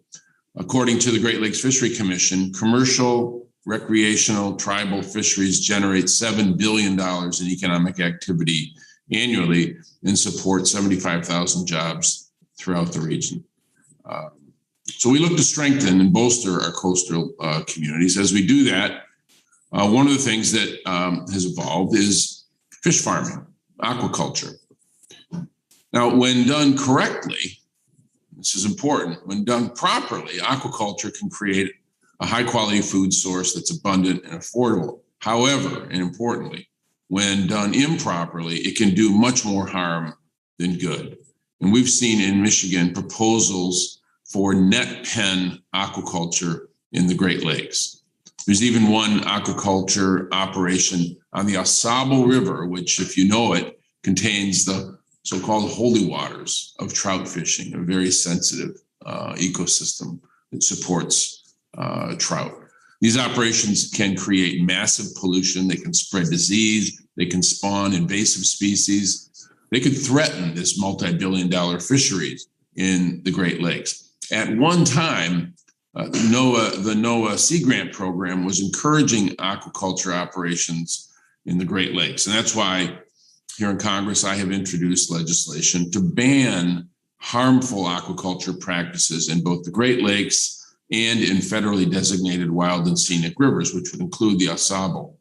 According to the Great Lakes Fishery Commission, commercial, recreational, tribal fisheries generate $7 billion in economic activity annually and support 75,000 jobs throughout the region. So we look to strengthen and bolster our coastal communities. As we do that, one of the things that has evolved is fish farming, aquaculture. Now, when done correctly, this is important. When done properly, aquaculture can create a high quality food source that's abundant and affordable. However, and importantly, when done improperly, it can do much more harm than good. And we've seen in Michigan proposals for net pen aquaculture in the Great Lakes. There's even one aquaculture operation on the Ausable River, which, if you know it, contains the so-called holy waters of trout fishing, a very sensitive ecosystem that supports trout. These operations can create massive pollution. They can spread disease. They can spawn invasive species. They could threaten this multi-billion-dollar fisheries in the Great Lakes. At one time, the Noaa Sea Grant program was encouraging aquaculture operations in the Great Lakes. And that's why here in Congress, I have introduced legislation to ban harmful aquaculture practices in both the Great Lakes and in federally designated wild and scenic rivers, which would include the Ausable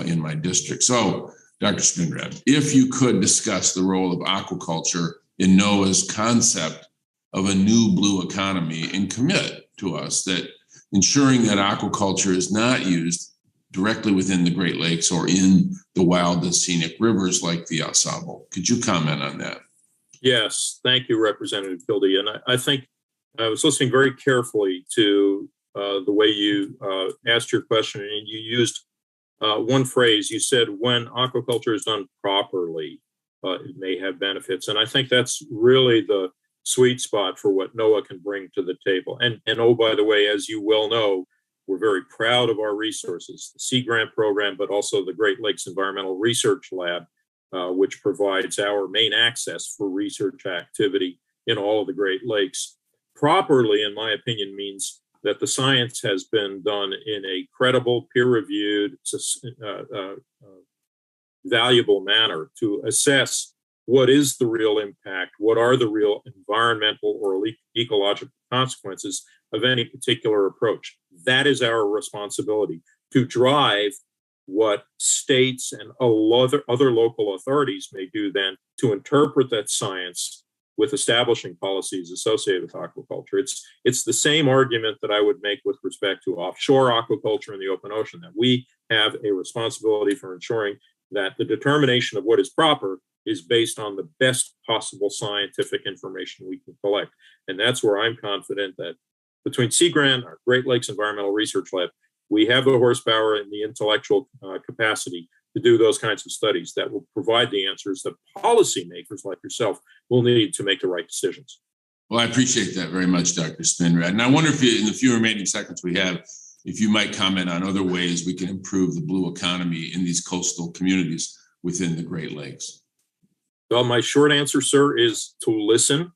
in my district. So, Dr. Spinrad, if you could discuss the role of aquaculture in NOAA's concept of a new blue economy and commit to us that ensuring that aquaculture is not used directly within the Great Lakes or in the wild and scenic rivers like the Ausable. Could you comment on that? Yes, thank you, Representative Kildee. And I think I was listening very carefully to the way you asked your question, and you used one phrase. You said, when aquaculture is done properly, it may have benefits. And I think that's really the sweet spot for what NOAA can bring to the table. And oh, by the way, as you well know, we're very proud of our resources, the Sea Grant program, but also the Great Lakes Environmental Research Lab, which provides our main access for research activity in all of the Great Lakes. Properly, in my opinion, means that the science has been done in a credible, peer-reviewed, valuable manner to assess what is the real impact, what are the real environmental or ecological consequences of any particular approach. That is our responsibility to drive what states and other local authorities may do then to interpret that science with establishing policies associated with aquaculture. It's the same argument that I would make with respect to offshore aquaculture in the open ocean, that we have a responsibility for ensuring that the determination of what is proper is based on the best possible scientific information we can collect. And that's where I'm confident that between Sea Grant, our Great Lakes Environmental Research Lab, we have the horsepower and the intellectual capacity to do those kinds of studies that will provide the answers that policymakers like yourself will need to make the right decisions. Well, I appreciate that very much, Dr. Spinrad. And I wonder if you, in the few remaining seconds we have, if you might comment on other ways we can improve the blue economy in these coastal communities within the Great Lakes. Well, my short answer, sir, is to listen.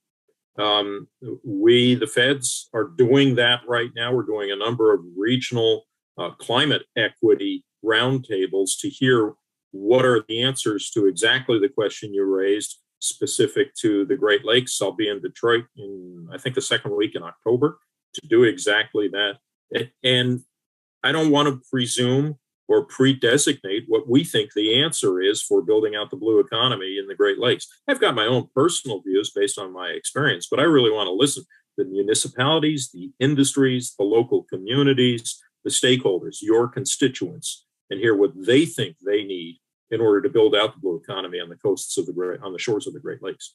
We, the feds, are doing that right now. We're doing a number of regional climate equity roundtables to hear what are the answers to exactly the question you raised specific to the Great Lakes. I'll be in Detroit in, I think, the second week in October to do exactly that. And I don't want to presume or pre-designate what we think the answer is for building out the blue economy in the Great Lakes. I've got my own personal views based on my experience, but I really want to listen to the municipalities, the industries, the local communities, the stakeholders, your constituents, and hear what they think they need in order to build out the blue economy on the coasts of on the shores of the Great Lakes.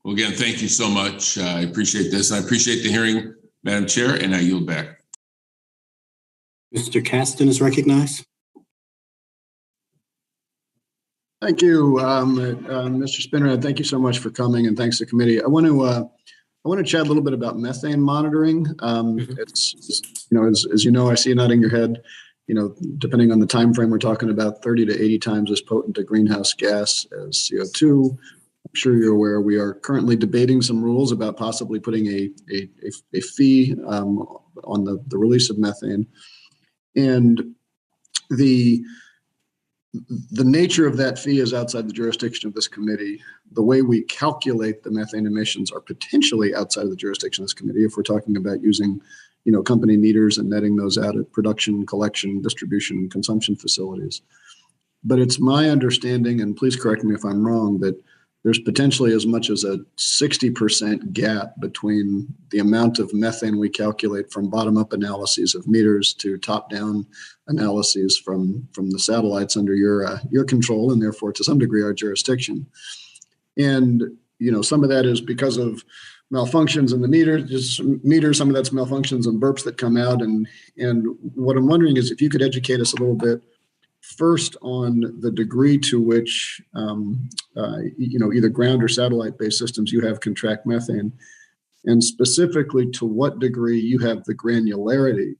Well, again, thank you so much. I appreciate this. I appreciate the hearing, Madam Chair, and I yield back. Mr. Caston is recognized. Thank you, Mr. Spinrad. Thank you so much for coming, and thanks to the committee. I want to chat a little bit about methane monitoring. It's, as you know, I see you nodding your head. Depending on the time frame, we're talking about 30 to 80 times as potent a greenhouse gas as CO2. I'm sure you're aware we are currently debating some rules about possibly putting a fee on the release of methane. And the nature of that fee is outside the jurisdiction of this committee. The way we calculate the methane emissions are potentially outside of the jurisdiction of this committee if we're talking about using company meters and netting those out at production, collection, distribution, and consumption facilities. But it's my understanding, and please correct me if I'm wrong, that there's potentially as much as a 60% gap between the amount of methane we calculate from bottom-up analyses of meters to top-down analyses from the satellites under your control, and therefore to some degree our jurisdiction. And some of that is because of malfunctions in the meter, some of that's malfunctions and burps that come out. And what I'm wondering is if you could educate us a little bit first on the degree to which, either ground or satellite-based systems you have can track methane, and specifically to what degree you have the granularity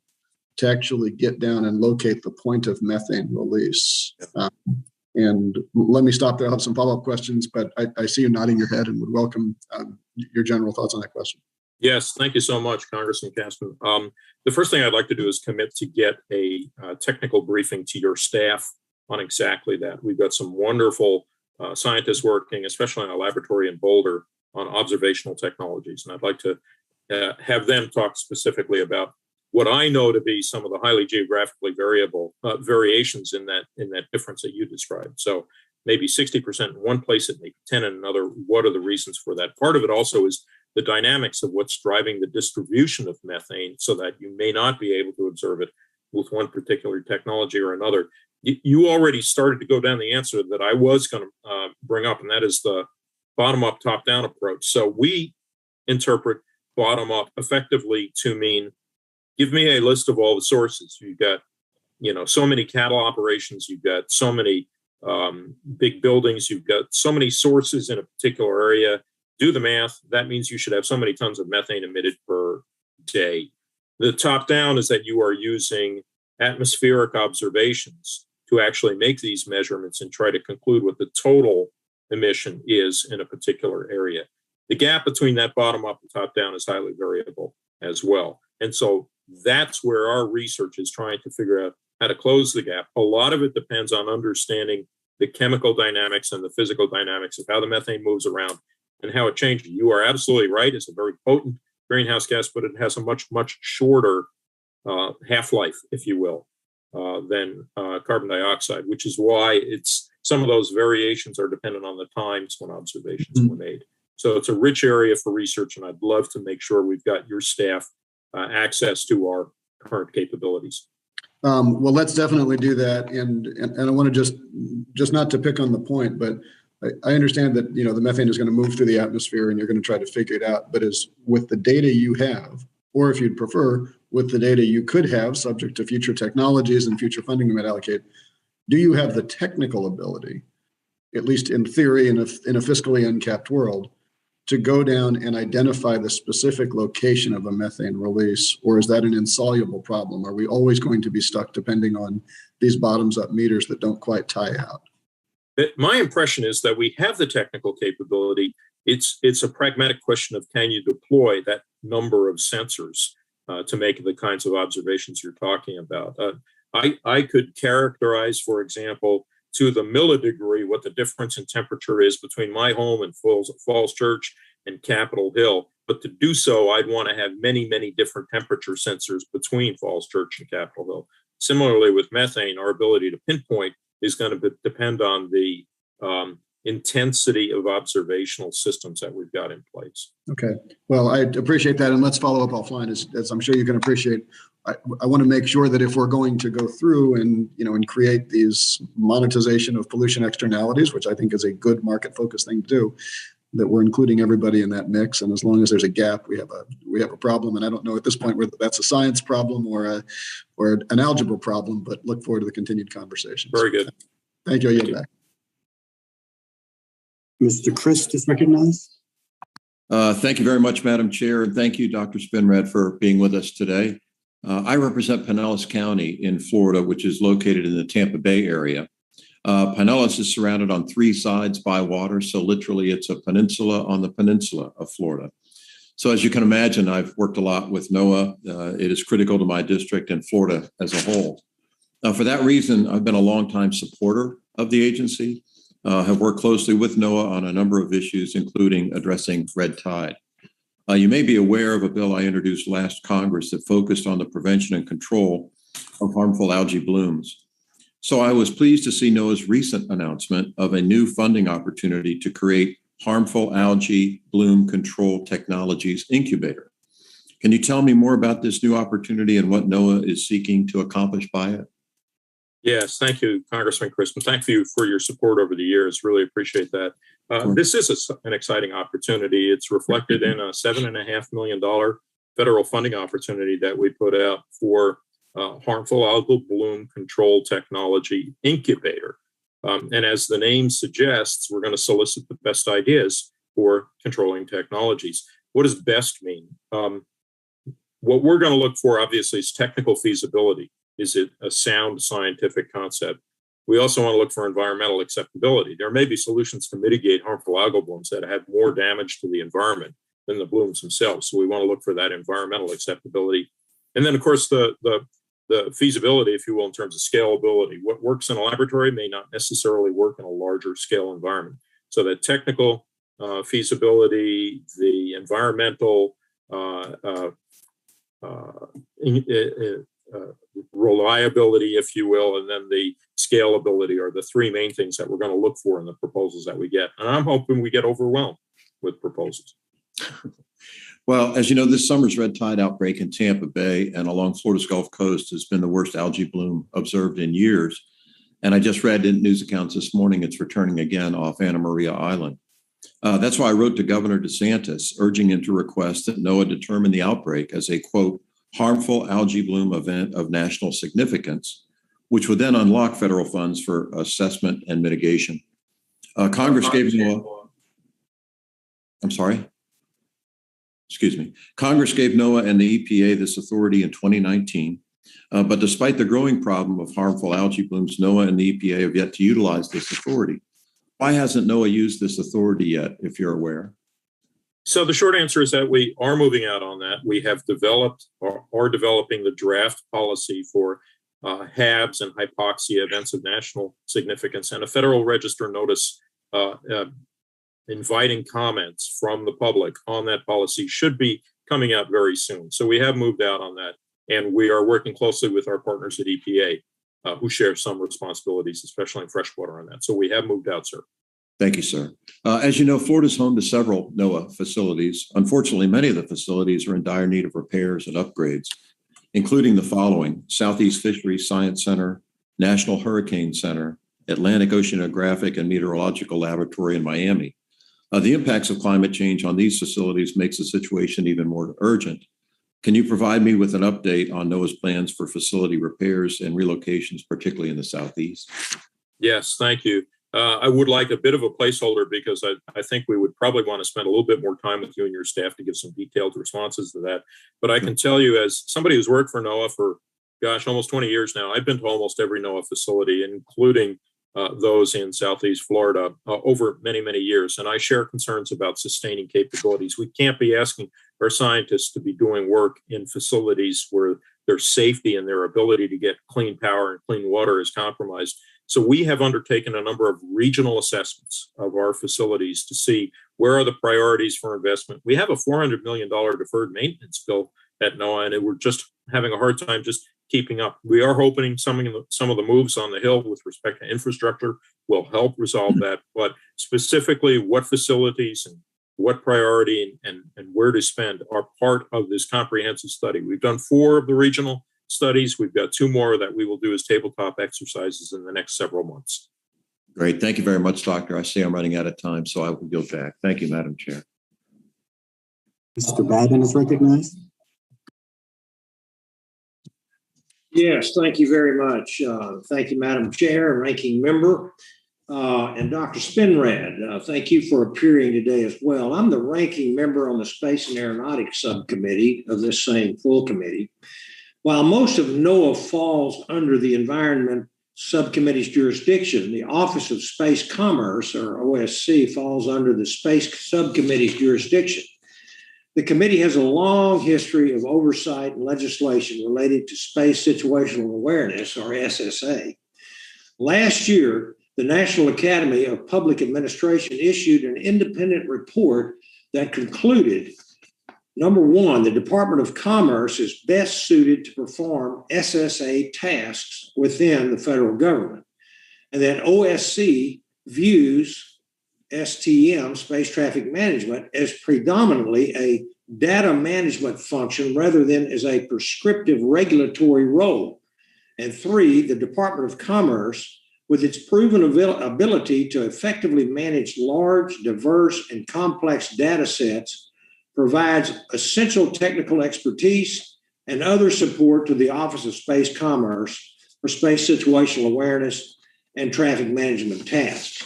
to actually get down and locate the point of methane release. And let me stop there. I'll have some follow-up questions, but I see you nodding your head and would welcome your general thoughts on that question. Yes, thank you so much, Congressman Castman. The first thing I'd like to do is commit to get a technical briefing to your staff on exactly that. We've got some wonderful scientists working, especially in a laboratory in Boulder, on observational technologies. And I'd like to have them talk specifically about what I know to be some of the highly geographically variable variations in that difference that you described. So maybe 60% in one place, it may be 10 in another. What are the reasons for that? Part of it also is the dynamics of what's driving the distribution of methane, so that you may not be able to observe it with one particular technology or another. You already started to go down the answer that I was going to bring up, and that is the bottom-up, top-down approach. So we interpret bottom-up effectively to mean, give me a list of all the sources. You've got, so many cattle operations. You've got so many big buildings. You've got so many sources in a particular area. Do the math. That means you should have so many tons of methane emitted per day. The top down is that you are using atmospheric observations to actually make these measurements and try to conclude what the total emission is in a particular area. The gap between that bottom up and top down is highly variable as well. And so that's where our research is trying to figure out how to close the gap. A lot of it depends on understanding the chemical dynamics and the physical dynamics of how the methane moves around and how it changes. You are absolutely right. It's a very potent greenhouse gas, but it has a much, much shorter half-life, if you will, than carbon dioxide, which is why some of those variations are dependent on the times when observations were made. So it's a rich area for research, and I'd love to make sure we've got your staff access to our current capabilities. Well, let's definitely do that. And I want to just not to pick on the point, but I understand that, the methane is going to move through the atmosphere and you're going to try to figure it out. But as with the data you have, or if you'd prefer, with the data you could have, subject to future technologies and future funding you might allocate, do you have the technical ability, at least in theory, in a fiscally uncapped world, to go down and identify the specific location of a methane release? Or is that an insoluble problem? Are we always going to be stuck depending on these bottoms-up meters that don't quite tie out? My impression is that we have the technical capability. It's a pragmatic question of, can you deploy that number of sensors to make the kinds of observations you're talking about? I could characterize, for example, to the millidegree what the difference in temperature is between my home and Falls Church and Capitol Hill. But to do so, I'd want to have many, many different temperature sensors between Falls Church and Capitol Hill. Similarly, with methane, our ability to pinpoint is going to depend on the intensity of observational systems that we've got in place. Okay. Well, I appreciate that. And let's follow up offline. As I'm sure you can appreciate, I want to make sure that if we're going to go through and create these monetization of pollution externalities, which I think is a good market focused thing to do, that we're including everybody in that mix. And as long as there's a gap, we have a problem. And I don't know at this point whether that's a science problem or an algebra problem, but look forward to the continued conversations. Very good. Thank you. I yield back. Mr. Christ is recognized. Thank you very much, Madam Chair, and thank you, Dr. Spinrad, for being with us today. I represent Pinellas County in Florida, which is located in the Tampa Bay area. Pinellas is surrounded on three sides by water, so literally it's a peninsula on the peninsula of Florida. So as you can imagine, I've worked a lot with Noaa. It is critical to my district and Florida as a whole. For that reason, I've been a longtime supporter of the agency, have worked closely with Noaa on a number of issues, including addressing red tide. You may be aware of a bill I introduced last Congress that focused on the prevention and control of harmful algae blooms. So I was pleased to see Noaa's recent announcement of a new funding opportunity to create Harmful Algae Bloom Control Technologies Incubator. Can you tell me more about this new opportunity and what Noaa is seeking to accomplish by it? Yes, thank you, Congressman Crispin. Thank you for your support over the years. Really appreciate that. This is an exciting opportunity. It's reflected in a $7.5 million federal funding opportunity that we put out for harmful algal bloom control technology incubator. And as the name suggests, we're going to solicit the best ideas for controlling technologies. What does best mean? What we're going to look for, obviously, is technical feasibility. Is it a sound scientific concept? We also want to look for environmental acceptability. There may be solutions to mitigate harmful algal blooms that have more damage to the environment than the blooms themselves. So we want to look for that environmental acceptability. And then, of course, the feasibility, if you will, in terms of scalability. What works in a laboratory may not necessarily work in a larger scale environment. So the technical feasibility, the environmental reliability, if you will, and then the scalability are the three main things that we're going to look for in the proposals that we get. And I'm hoping we get overwhelmed with proposals. Well, as you know, this summer's red tide outbreak in Tampa Bay and along Florida's Gulf Coast has been the worst algae bloom observed in years. And I just read in news accounts this morning, it's returning again off Anna Maria Island. That's why I wrote to Governor DeSantis, urging him to request that NOAA determine the outbreak as a, quote, harmful algae bloom event of national significance, which would then unlock federal funds for assessment and mitigation. Congress gave NOAA, Congress gave NOAA and the EPA this authority in 2019, but despite the growing problem of harmful algae blooms, NOAA and the EPA have yet to utilize this authority. Why hasn't NOAA used this authority yet, if you're aware? So the short answer is that we are moving out on that. We have developed or are developing the draft policy for HABs and hypoxia events of national significance, and a Federal Register notice inviting comments from the public on that policy should be coming out very soon. So we have moved out on that, and we are working closely with our partners at EPA, who share some responsibilities, especially in freshwater on that. So we have moved out, sir. Thank you, sir. As you know, Florida is home to several NOAA facilities. Unfortunately, many of the facilities are in dire need of repairs and upgrades, including the following: Southeast Fisheries Science Center, National Hurricane Center, Atlantic Oceanographic and Meteorological Laboratory in Miami. The impacts of climate change on these facilities makes the situation even more urgent. Can you provide me with an update on NOAA's plans for facility repairs and relocations, particularly in the Southeast? Yes, thank you. I would like a bit of a placeholder because I think we would probably want to spend a little bit more time with you and your staff to give some detailed responses to that. But I can tell you, as somebody who's worked for NOAA for, almost 20 years now, I've been to almost every NOAA facility, including those in Southeast Florida, over many, many years. And I share concerns about sustaining capabilities. We can't be asking our scientists to be doing work in facilities where their safety and their ability to get clean power and clean water is compromised. So we have undertaken a number of regional assessments of our facilities to see where are the priorities for investment. We have a $400 million deferred maintenance bill at NOAA, and we're just having a hard time just keeping up. We are hoping some of the moves on the Hill with respect to infrastructure will help resolve that. But specifically, what facilities and what priority and where to spend are part of this comprehensive study. We've done 4 of the regional studies. We've got 2 more that we will do as tabletop exercises in the next several months. Great. Thank you very much, Doctor. I see I'm running out of time, so I will yield back. Thank you, Madam Chair. Mr. Babin is recognized. Yes, thank you very much. Thank you, Madam Chair and Ranking Member. And Dr. Spinrad, thank you for appearing today as well. I'm the ranking member on the Space and Aeronautics Subcommittee of this same full committee. While most of NOAA falls under the Environment Subcommittee's jurisdiction, the Office of Space Commerce, or OSC, falls under the Space Subcommittee's jurisdiction. The committee has a long history of oversight and legislation related to space situational awareness, or SSA. Last year, the National Academy of Public Administration issued an independent report that concluded, number one, the Department of Commerce is best suited to perform SSA tasks within the federal government, and that OSC views STM, Space Traffic Management, as predominantly a data management function rather than as a prescriptive regulatory role. And 3, the Department of Commerce, with its proven ability to effectively manage large, diverse, and complex data sets, provides essential technical expertise and other support to the Office of Space Commerce for space situational awareness and traffic management tasks.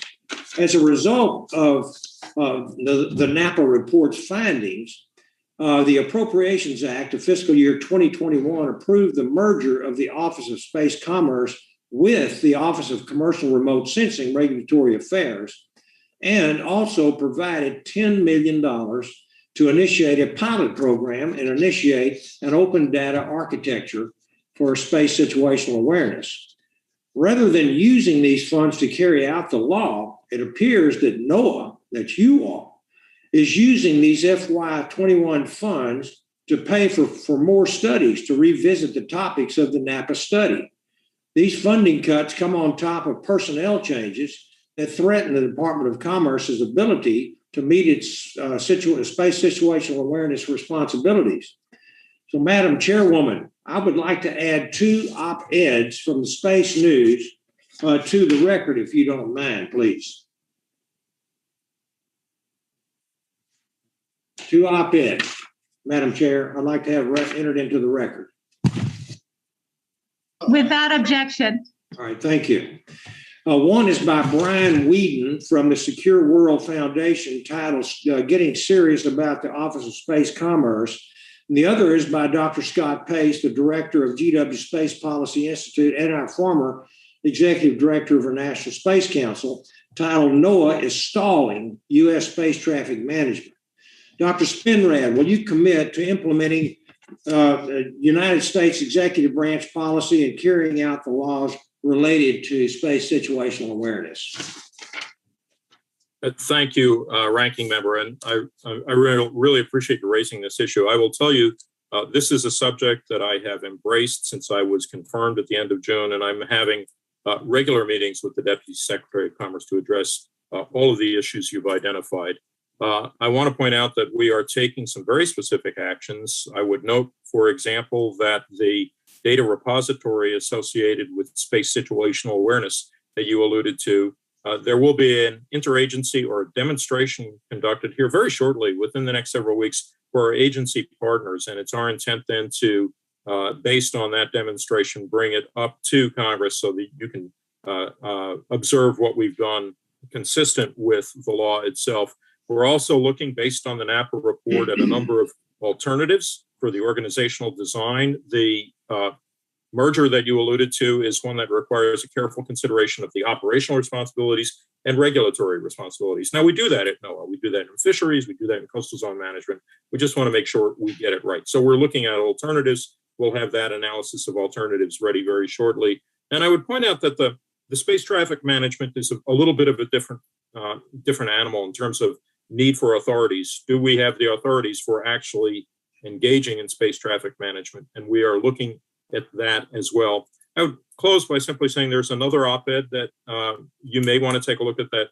As a result of the NAPA report's findings, the Appropriations Act of fiscal year 2021 approved the merger of the Office of Space Commerce with the Office of Commercial Remote Sensing Regulatory Affairs, and also provided $10 million to initiate a pilot program and initiate an open data architecture for space situational awareness. Rather than using these funds to carry out the law, it appears that Noaa, that you all, is using these FY21 funds to pay for more studies to revisit the topics of the NAPA study. These funding cuts come on top of personnel changes that threaten the Department of Commerce's ability to meet its space situational awareness responsibilities. So, Madam Chairwoman, I would like to add 2 op-eds from the Space News to the record, if you don't mind, please. 2 op-eds, Madam Chair, I'd like to have entered into the record. Without objection. All right, thank you. One is by Brian Whedon from the Secure World Foundation, titled Getting Serious About the Office of Space Commerce. And the other is by Dr. Scott Pace, the director of GW Space Policy Institute and our former executive director of our National Space Council, titled Noaa is Stalling U.S. Space Traffic Management. Dr. Spinrad, will you commit to implementing United States executive branch policy and carrying out the laws related to space situational awareness? Thank you, Ranking Member, and I really appreciate you raising this issue. I will tell you, this is a subject that I have embraced since I was confirmed at the end of June, and I'm having regular meetings with the Deputy Secretary of Commerce to address all of the issues you've identified. I want to point out that we are taking some very specific actions. I would note, for example, that the data repository associated with space situational awareness that you alluded to, there will be an interagency or a demonstration conducted here very shortly within the next several weeks for our agency partners. And it's our intent then to, based on that demonstration, bring it up to Congress so that you can observe what we've done consistent with the law itself. We're also looking, based on the NAPA report, at a number of alternatives for the organizational design. The merger that you alluded to is one that requires a careful consideration of the operational responsibilities and regulatory responsibilities. Now, we do that at NOAA. We do that in fisheries. We do that in coastal zone management. We just want to make sure we get it right. So we're looking at alternatives. We'll have that analysis of alternatives ready very shortly. And I would point out that the space traffic management is a little bit of a different animal in terms of need for authorities. Do we have the authorities for actually engaging in space traffic management? And we are looking at that as well. I would close by simply saying there's another op-ed that you may want to take a look at that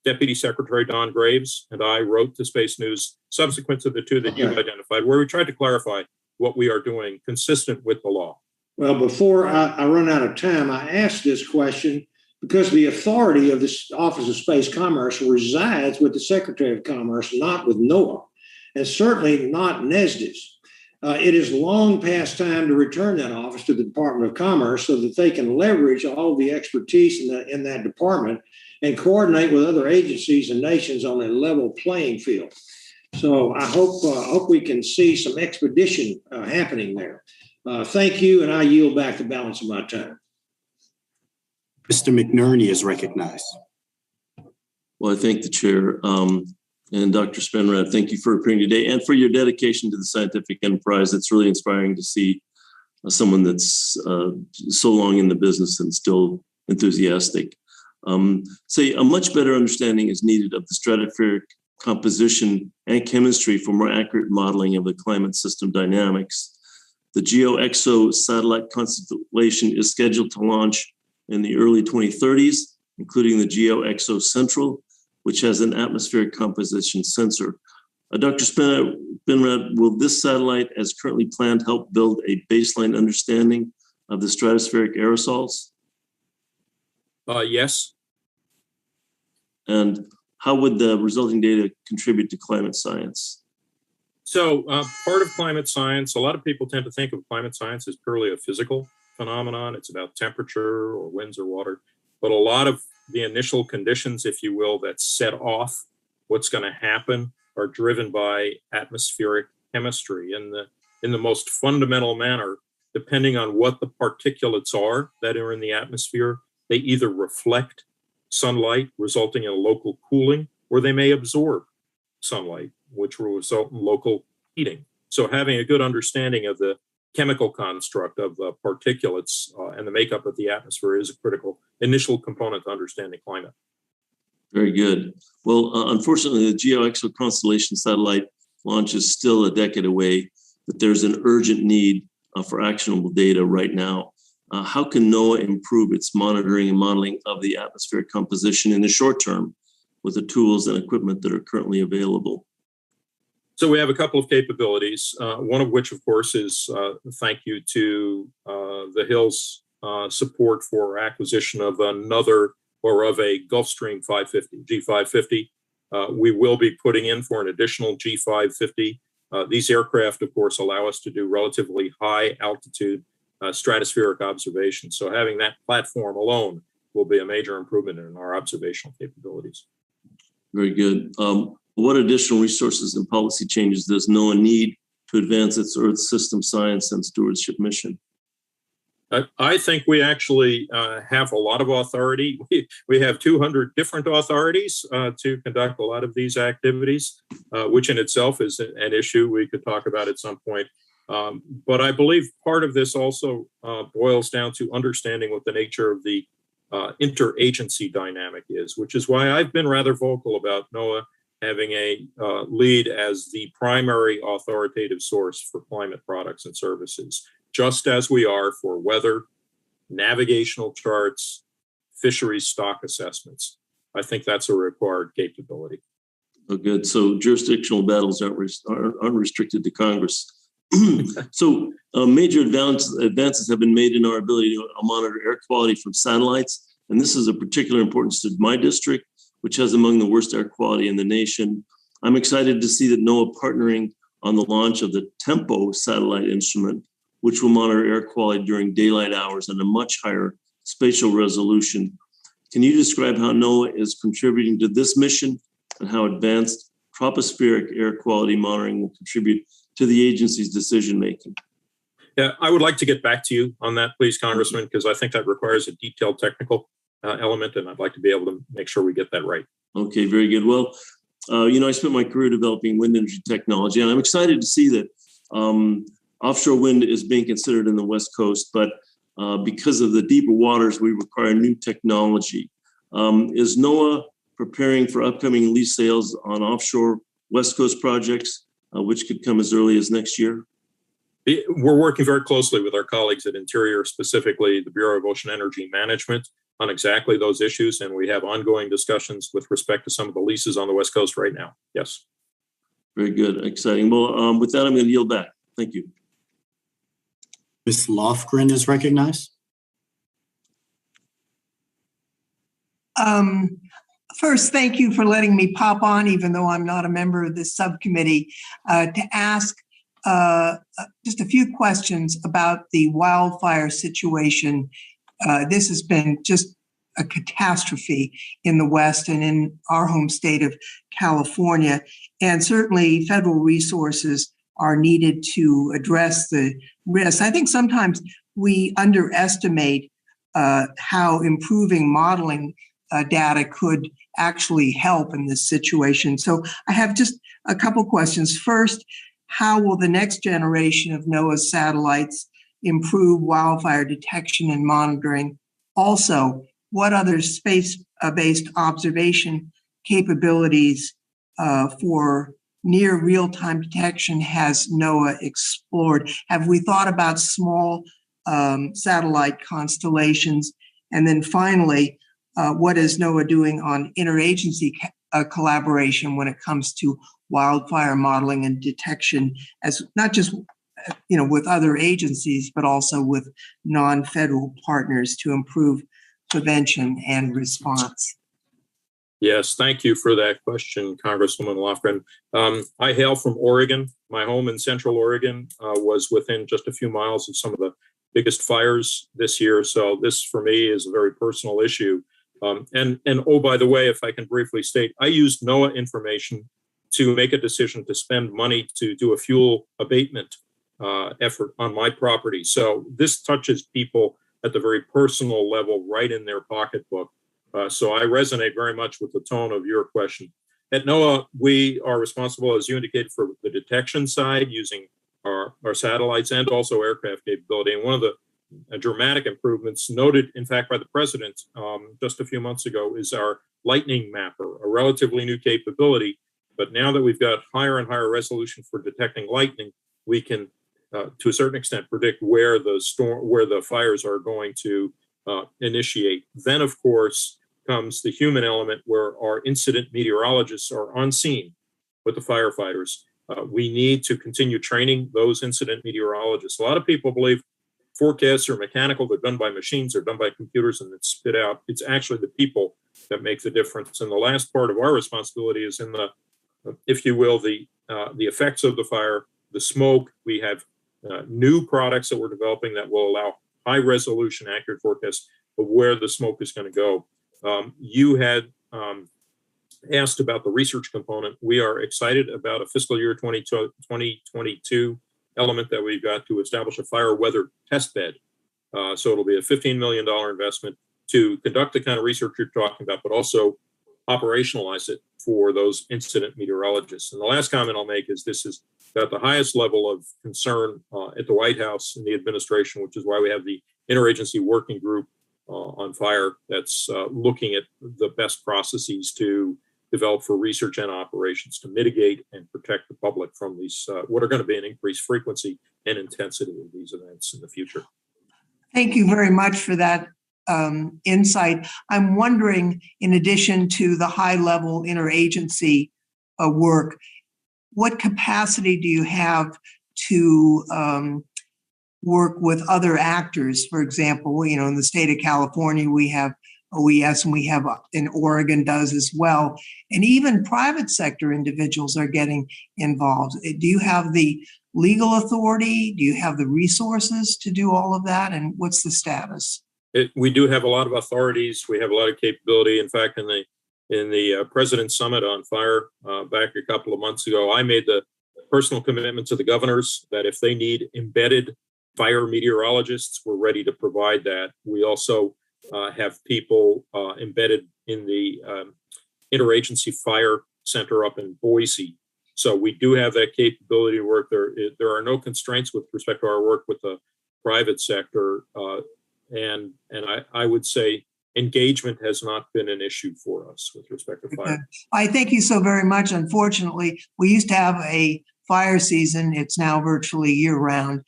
Deputy Secretary Don Graves and I wrote to Space News subsequent to the 2 that you've identified, where we tried to clarify what we are doing consistent with the law. Well, before I run out of time, I asked this question because the authority of the Office of Space Commerce resides with the Secretary of Commerce, not with NOAA, and certainly not NESDIS. It is long past time to return that office to the Department of Commerce so that they can leverage all the expertise in that department and coordinate with other agencies and nations on a level playing field. So I hope we can see some expedition happening there. Thank you, and I yield back the balance of my time. Mr. McNerney is recognized. Well, I thank the chair. And Dr. Spinrad, thank you for appearing today and for your dedication to the scientific enterprise. It's really inspiring to see someone that's so long in the business and still enthusiastic. Say a much better understanding is needed of the stratospheric composition and chemistry for more accurate modeling of the climate system dynamics. The GeoXO satellite constellation is scheduled to launch in the early 2030s, including the GeoXO Central, which has an atmospheric composition sensor. Dr. Spinrad, will this satellite, as currently planned, help build a baseline understanding of the stratospheric aerosols? Yes. And how would the resulting data contribute to climate science? So part of climate science, a lot of people tend to think of climate science as purely a physical phenomenon. It's about temperature or winds or water. But a lot of the initial conditions, if you will, that set off what's going to happen are driven by atmospheric chemistry in the most fundamental manner. Depending on what the particulates are that are in the atmosphere, they either reflect sunlight, resulting in a local cooling, or they may absorb sunlight, which will result in local heating. So having a good understanding of the chemical construct of the particulates and the makeup of the atmosphere is a critical initial component to understanding climate. Very good. Well, unfortunately, the GeoXO constellation satellite launch is still a decade away, but there's an urgent need for actionable data right now. How can NOAA improve its monitoring and modeling of the atmospheric composition in the short term with the tools and equipment that are currently available? So we have a couple of capabilities, one of which, of course, is thank you to the Hills support for acquisition of another or of a Gulfstream 550, G550. We will be putting in for an additional G550. These aircraft, of course, allow us to do relatively high altitude stratospheric observations. So having that platform alone will be a major improvement in our observational capabilities. Very good. What additional resources and policy changes does NOAA need to advance its Earth system science and stewardship mission? I think we actually have a lot of authority. We have 200 different authorities to conduct a lot of these activities, which in itself is an issue we could talk about at some point. But I believe part of this also boils down to understanding what the nature of the interagency dynamic is, which is why I've been rather vocal about NOAA having a lead as the primary authoritative source for climate products and services, just as we are for weather, navigational charts, fisheries stock assessments. I think that's a required capability. Oh, good. So jurisdictional battles aren't restricted to Congress. So major advances have been made in our ability to monitor air quality from satellites. And this is of particular importance to my district, which has among the worst air quality in the nation. I'm excited to see that NOAA partnering on the launch of the TEMPO satellite instrument, which will monitor air quality during daylight hours at a much higher spatial resolution. Can you describe how NOAA is contributing to this mission and how advanced tropospheric air quality monitoring will contribute to the agency's decision-making? Yeah, I would like to get back to you on that, please, Congressman, because I think that requires a detailed technical element, and I'd like to be able to make sure we get that right. Okay, very good. Well, I spent my career developing wind energy technology, and I'm excited to see that offshore wind is being considered in the West Coast, but because of the deeper waters, we require new technology. Is NOAA preparing for upcoming lease sales on offshore West Coast projects, which could come as early as next year? We're working very closely with our colleagues at Interior, specifically the Bureau of Ocean Energy Management, on exactly those issues, and we have ongoing discussions with respect to some of the leases on the West Coast right now. Yes. Very good. Exciting. Well, with that, I'm going to yield back. Thank you. Ms. Lofgren is recognized. First, thank you for letting me pop on, even though I'm not a member of this subcommittee, to ask just a few questions about the wildfire situation. This has been just a catastrophe in the West and in our home state of California. And certainly federal resources are needed to address the risks. I think sometimes we underestimate how improving modeling data could actually help in this situation. So I have just a couple questions. First, how will the next generation of NOAA's satellites improve wildfire detection and monitoring? Also, what other space-based observation capabilities for near real-time detection has NOAA explored? Have we thought about small satellite constellations? And then finally, what is NOAA doing on interagency collaboration when it comes to wildfire modeling and detection, as not just with other agencies, but also with non-federal partners to improve prevention and response? Yes, thank you for that question, Congresswoman Lofgren. I hail from Oregon. My home in Central Oregon was within just a few miles of some of the biggest fires this year. So this, for me, is a very personal issue. And oh, by the way, if I can briefly state, I used Noaa information to make a decision to spend money to do a fuel abatement effort on my property. So this touches people at the very personal level, right in their pocketbook. So I resonate very much with the tone of your question. At Noaa, we are responsible, as you indicated, for the detection side using our satellites and also aircraft capability. And one of the dramatic improvements noted, in fact, by the president just a few months ago is our lightning mapper, a relatively new capability. But now that we've got higher and higher resolution for detecting lightning, we can, to a certain extent, predict where the fires are going to initiate. Then, of course, comes the human element, where our incident meteorologists are on scene with the firefighters. We need to continue training those incident meteorologists. A lot of people believe forecasts are mechanical, they're done by machines, they're done by computers, and it's spit out. It's actually the people that make the difference. And the last part of our responsibility is in the, if you will, the effects of the fire, the smoke. We have new products that we're developing that will allow high resolution, accurate forecasts of where the smoke is going to go. You had asked about the research component. We are excited about a fiscal year 2022 element that we've got to establish a fire weather test bed. So it'll be a $15 million investment to conduct the kind of research you're talking about, but also operationalize it for those incident meteorologists. And the last comment I'll make is this is at the highest level of concern at the White House and the administration, which is why we have the interagency working group on fire that's looking at the best processes to develop for research and operations to mitigate and protect the public from these, what are going to be an increased frequency and intensity of these events in the future. Thank you very much for that insight. I'm wondering, in addition to the high-level interagency work, what capacity do you have to work with other actors? For example, in the state of California, we have OES, and we have in Oregon does as well. And even private sector individuals are getting involved. Do you have the legal authority? Do you have the resources to do all of that? And what's the status? We do have a lot of authorities. We have a lot of capability. In fact, in the President's Summit on Fire back a couple of months ago, I made the personal commitment to the governors that if they need embedded fire meteorologists, we're ready to provide that. We also have people embedded in the Interagency Fire Center up in Boise. So we do have that capability to work there. There are no constraints with respect to our work with the private sector. And I would say engagement has not been an issue for us with respect to fire. I thank you so very much. Unfortunately, we used to have a fire season. It's now virtually year-round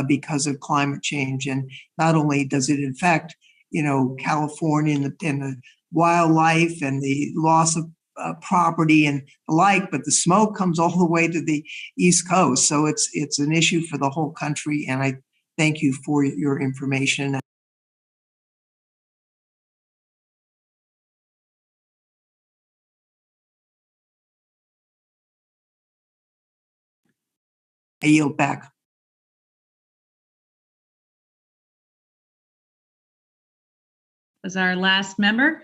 because of climate change. And not only does it affect, California and the wildlife and the loss of property and the like, but the smoke comes all the way to the East Coast. So it's an issue for the whole country. And I thank you for your information. I yield back. Was our last member.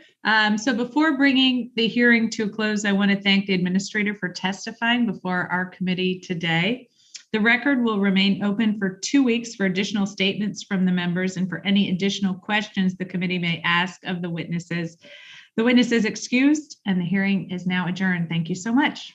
So before bringing the hearing to a close, I want to thank the administrator for testifying before our committee today. The record will remain open for 2 weeks for additional statements from the members and for any additional questions the committee may ask of the witnesses. The witness is excused and the hearing is now adjourned. Thank you so much.